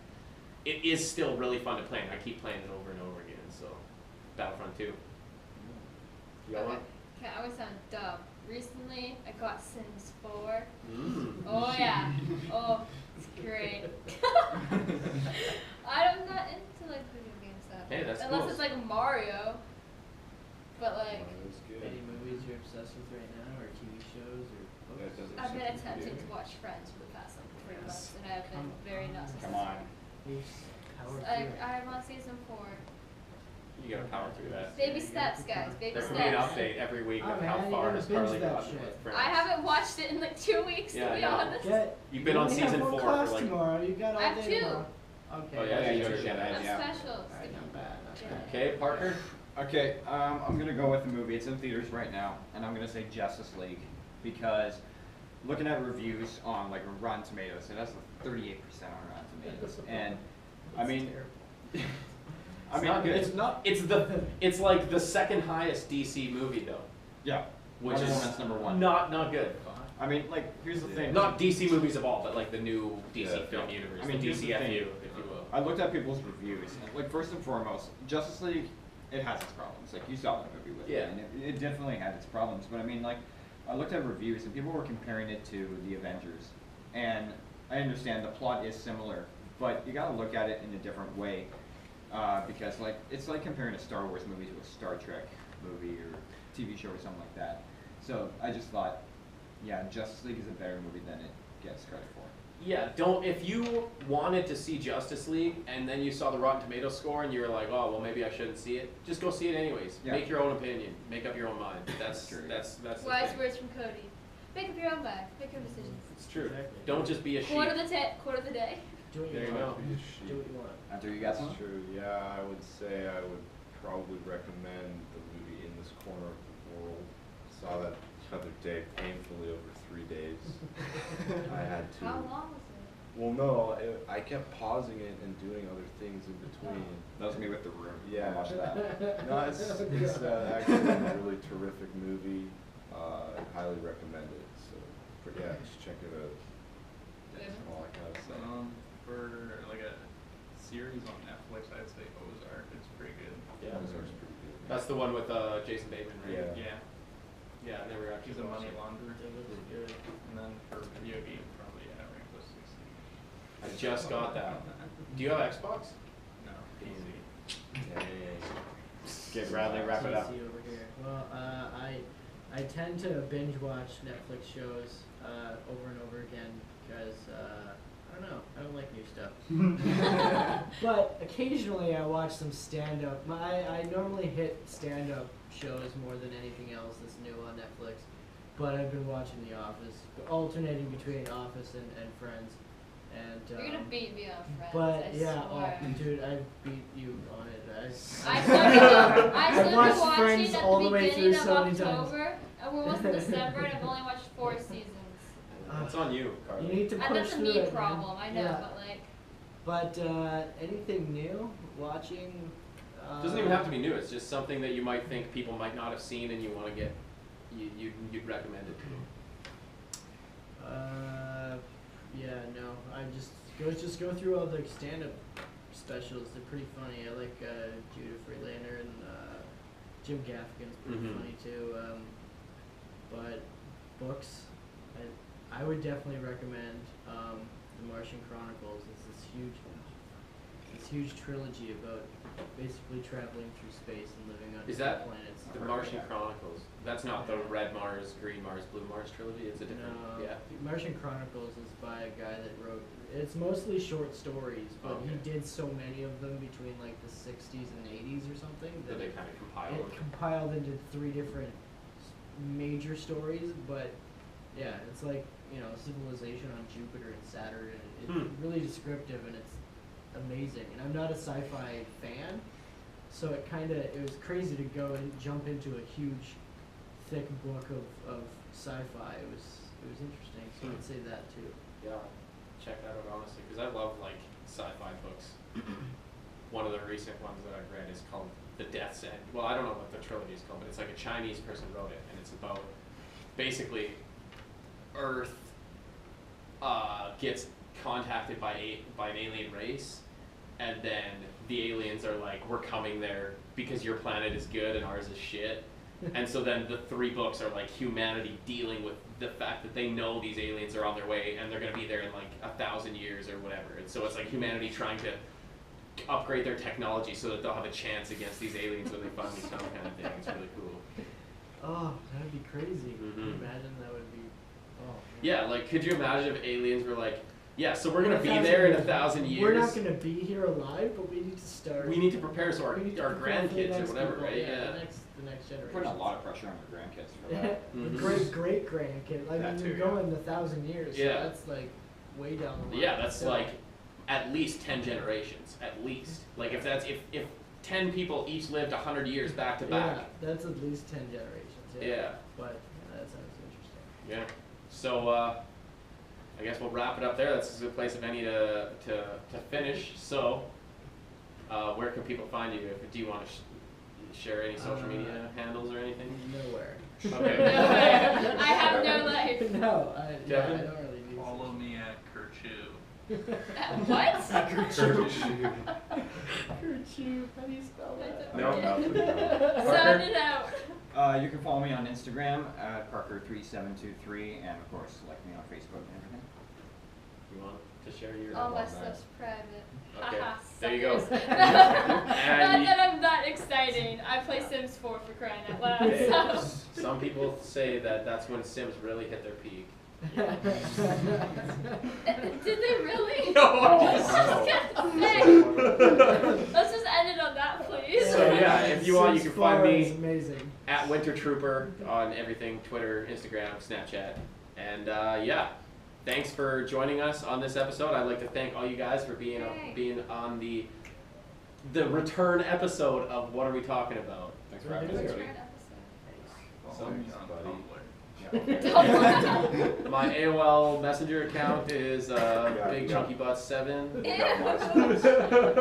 it is still really fun to play, and I keep playing it over and over again, so Battlefront 2. You got one? Okay, I always sound dumb. Recently, I got Sims 4. Mm. Oh yeah. Oh, it's great. I'm not into like video game stuff. Hey, that's Unless cool. it's like Mario. But like, That's good. Any movies you're obsessed with right now, or TV shows, or Yeah, it books? doesn't I've been seem to be attempting there. to watch Friends for the past like 3 Yes. months, and I've been very not Come successful. on. Who's power I'm on season 4. You gotta power through that. Baby steps, guys. Baby There can be an steps. update every week Oh, of man, how you far gotta has binge Karlie that gotten shit. with Friends. I haven't watched it in like 2 weeks, Yeah, to I be know. honest. You've been on you only season have 4 one for class like. tomorrow. You got all I have day 2. tomorrow. Okay. Oh, yeah, Yeah, you you gotta should get get I'm yeah. special. Alright, not bad, not bad. Okay, Parker. Okay, I'm gonna go with the movie. It's in theaters right now, and I'm gonna say Justice League because looking at reviews on like Rotten Tomatoes, it has a 38% on Rotten Tomatoes, and I mean, It's not good. it's not. It's like the second highest DC movie though. Yeah. which Wonder is Woman's number 1. not good. I mean, like, here's the thing. Not DC movies of all, but like the new DC Yeah. film universe, I mean, the here's the DCFU, thing. if you will. I looked at people's reviews, and like first and foremost, Justice League, it has its problems. Like you saw that movie with Yeah. me, and it definitely had its problems. But I mean, like, I looked at reviews, and people were comparing it to the Avengers, and I understand the plot is similar, but you gotta look at it in a different way, because like it's like comparing a Star Wars movie to a Star Trek movie or TV show or something like that. So I just thought, yeah, Justice League is a better movie than it gets credit for. Yeah, if you wanted to see Justice League and then you saw the Rotten Tomatoes score and you were like, oh, well, maybe I shouldn't see it, just go see it anyways. Yeah. Make your own opinion. Make up your own mind. That's True. that's the Wise thing. words from Cody. Make up your own mind. Make your decisions. It's true. Exactly. Don't just be a sheep. Quote of the day. Do what There you you want. go. Do what you want. After you got That's some? true. Yeah, I would say I would probably recommend the movie In This Corner of the World. Saw that the other day, painfully over 3 days. I had to. How long was it? Well, no, I kept pausing it and doing other things in between. That was me with The Room. Yeah. I watched that. No, it's actually a really terrific movie. I highly recommend it. So, yeah, just check it out. That's all I gotta say. For like a series on Netflix, I'd say Ozark. It's pretty good. Yeah. Ozark's pretty good. That's the one with Jason Bateman, right? Yeah. Yeah, I never actually He's a watched money it. launderer. That looks good. And then for video game, probably Rainbow Six Siege. I just got that. Do you have Xbox? No, PC. Okay, Bradley, wrap it up. TC over here. Well, I tend to binge watch Netflix shows over and over again because I don't know, I don't like new stuff. But occasionally I watch some stand-up. I normally hit stand-up shows more than anything else that's new on Netflix. But I've been watching The Office, alternating between Office and Friends. And You're gonna beat me on Friends. but I yeah, swear. dude, I beat you on it. I started I've watched watching Friends at all the the way beginning through of so many times. October, and we're almost in December, and I've only watched 4 seasons. That's on you, Karlie. You need to And push that's a through me it, man. problem, I know, Yeah. but like, But anything new? Watching? Doesn't even have to be new. It's just something that you might think people might not have seen, and you want to get, you'd recommend it to them. Yeah, no. I just go through all the stand-up specials. They're pretty funny. I like Judah Freelander and Jim Gaffigan's pretty Mhm. funny too. But books, I would definitely recommend The Martian Chronicles. It's this huge trilogy about basically traveling through space and living on Is different that planets. The Martian Chronicles. That's not the Red Mars, Green Mars, Blue Mars trilogy. It's a different. No, Yeah. Martian Chronicles is by a guy that wrote. It's mostly short stories, but Okay. he did so many of them between like the '60s and '80s or something That that they kind of compile. it compiled into 3 different major stories. But yeah, it's like civilization on Jupiter and Saturn, and it's really descriptive and it's amazing. And I'm not a sci-fi fan, so it was crazy to go and jump into a huge, thick book of sci-fi. It was interesting. So I'd say that too. Yeah, check that out honestly, because I love like sci-fi books. One of the recent ones that I've read is called The Death's End. Well, I don't know what the trilogy is called, but it's like a Chinese person wrote it, and it's about basically Earth gets contacted by an alien race, and then the aliens are like, we're coming there because your planet is good and ours is shit. And so then the 3 books are like humanity dealing with the fact that they know these aliens are on their way and they're going to be there in like 1,000 years or whatever. And so it's like humanity trying to upgrade their technology so that they'll have a chance against these aliens when they finally come, kind of thing. It's really cool. Oh, that'd be crazy. Can you Mhm. imagine that would be. Oh. Man. Yeah, like could you imagine if aliens were like, yeah, so we're going to be 1,000 there in years. 1,000 years. We're not gonna be here alive, but we need to start. We need to prepare so we need to our prepare for the grandkids or next whatever, people, right? Yeah, the next generation. Putting a lot of pressure on your grandkids for that. The Mhm. great grandkid. I That mean, too, you're yeah. going 1,000 years. So Yeah. that's like way down the line. Yeah, that's So- like at least 10 generations, at least. Like if 10 people each lived 100 years back to Yeah, back. that's at least 10 generations. Yeah. Yeah. But that sounds interesting. Yeah. So I guess we'll wrap it up there. That's a good place if any to finish. So where can people find you? Do you want to share any social media handles or anything? Nowhere. Okay. I have no life. No, I Devin? don't really need Follow me at Kerchew. What? Kerchew. How do you spell that? No, no. Sound it out. You can follow me on Instagram at Parker3723, and of course, like me on Facebook and everything. You want to share your? All my stuff's private. Okay. Haha, There you go. suckers. And Not you- that I'm that exciting. I play Sims 4 for crying out loud. Hey, So. some people say that that's when Sims really hit their peak. Did they really? No, I'm Let's just- just get the thing. Let's just end it on that, please. So yeah, if you want, you can find Sims 4 is me amazing. at Winter Trooper on everything: Twitter, Instagram, Snapchat, and yeah. Thanks for joining us on this episode. I'd like to thank all you guys for being on the return episode of What Are We Talking About? Thanks for having us, Cody. Follow me on buddy. Tumblr. My AOL Messenger account is Yeah. Big Chunky Butt 7. You got MySpace.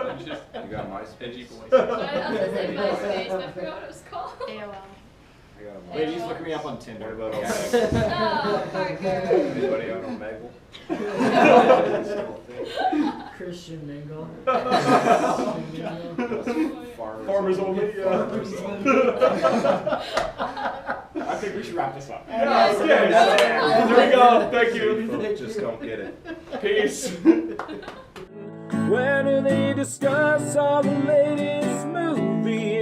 I'm just You got MySpace. edgy voice. I was gonna say MySpace, but I forgot what it was called. AOL. I got a Ladies, MySpace. look me up on What Tinder. about all Yeah. Oh, Parker. Anybody out on Megal? Christian Mingle. Farmers only. Farmers I think we should wrap this up. Yes, okay. yes. There we go. Thank you. Just don't get it. Peace. When they discuss all the latest movie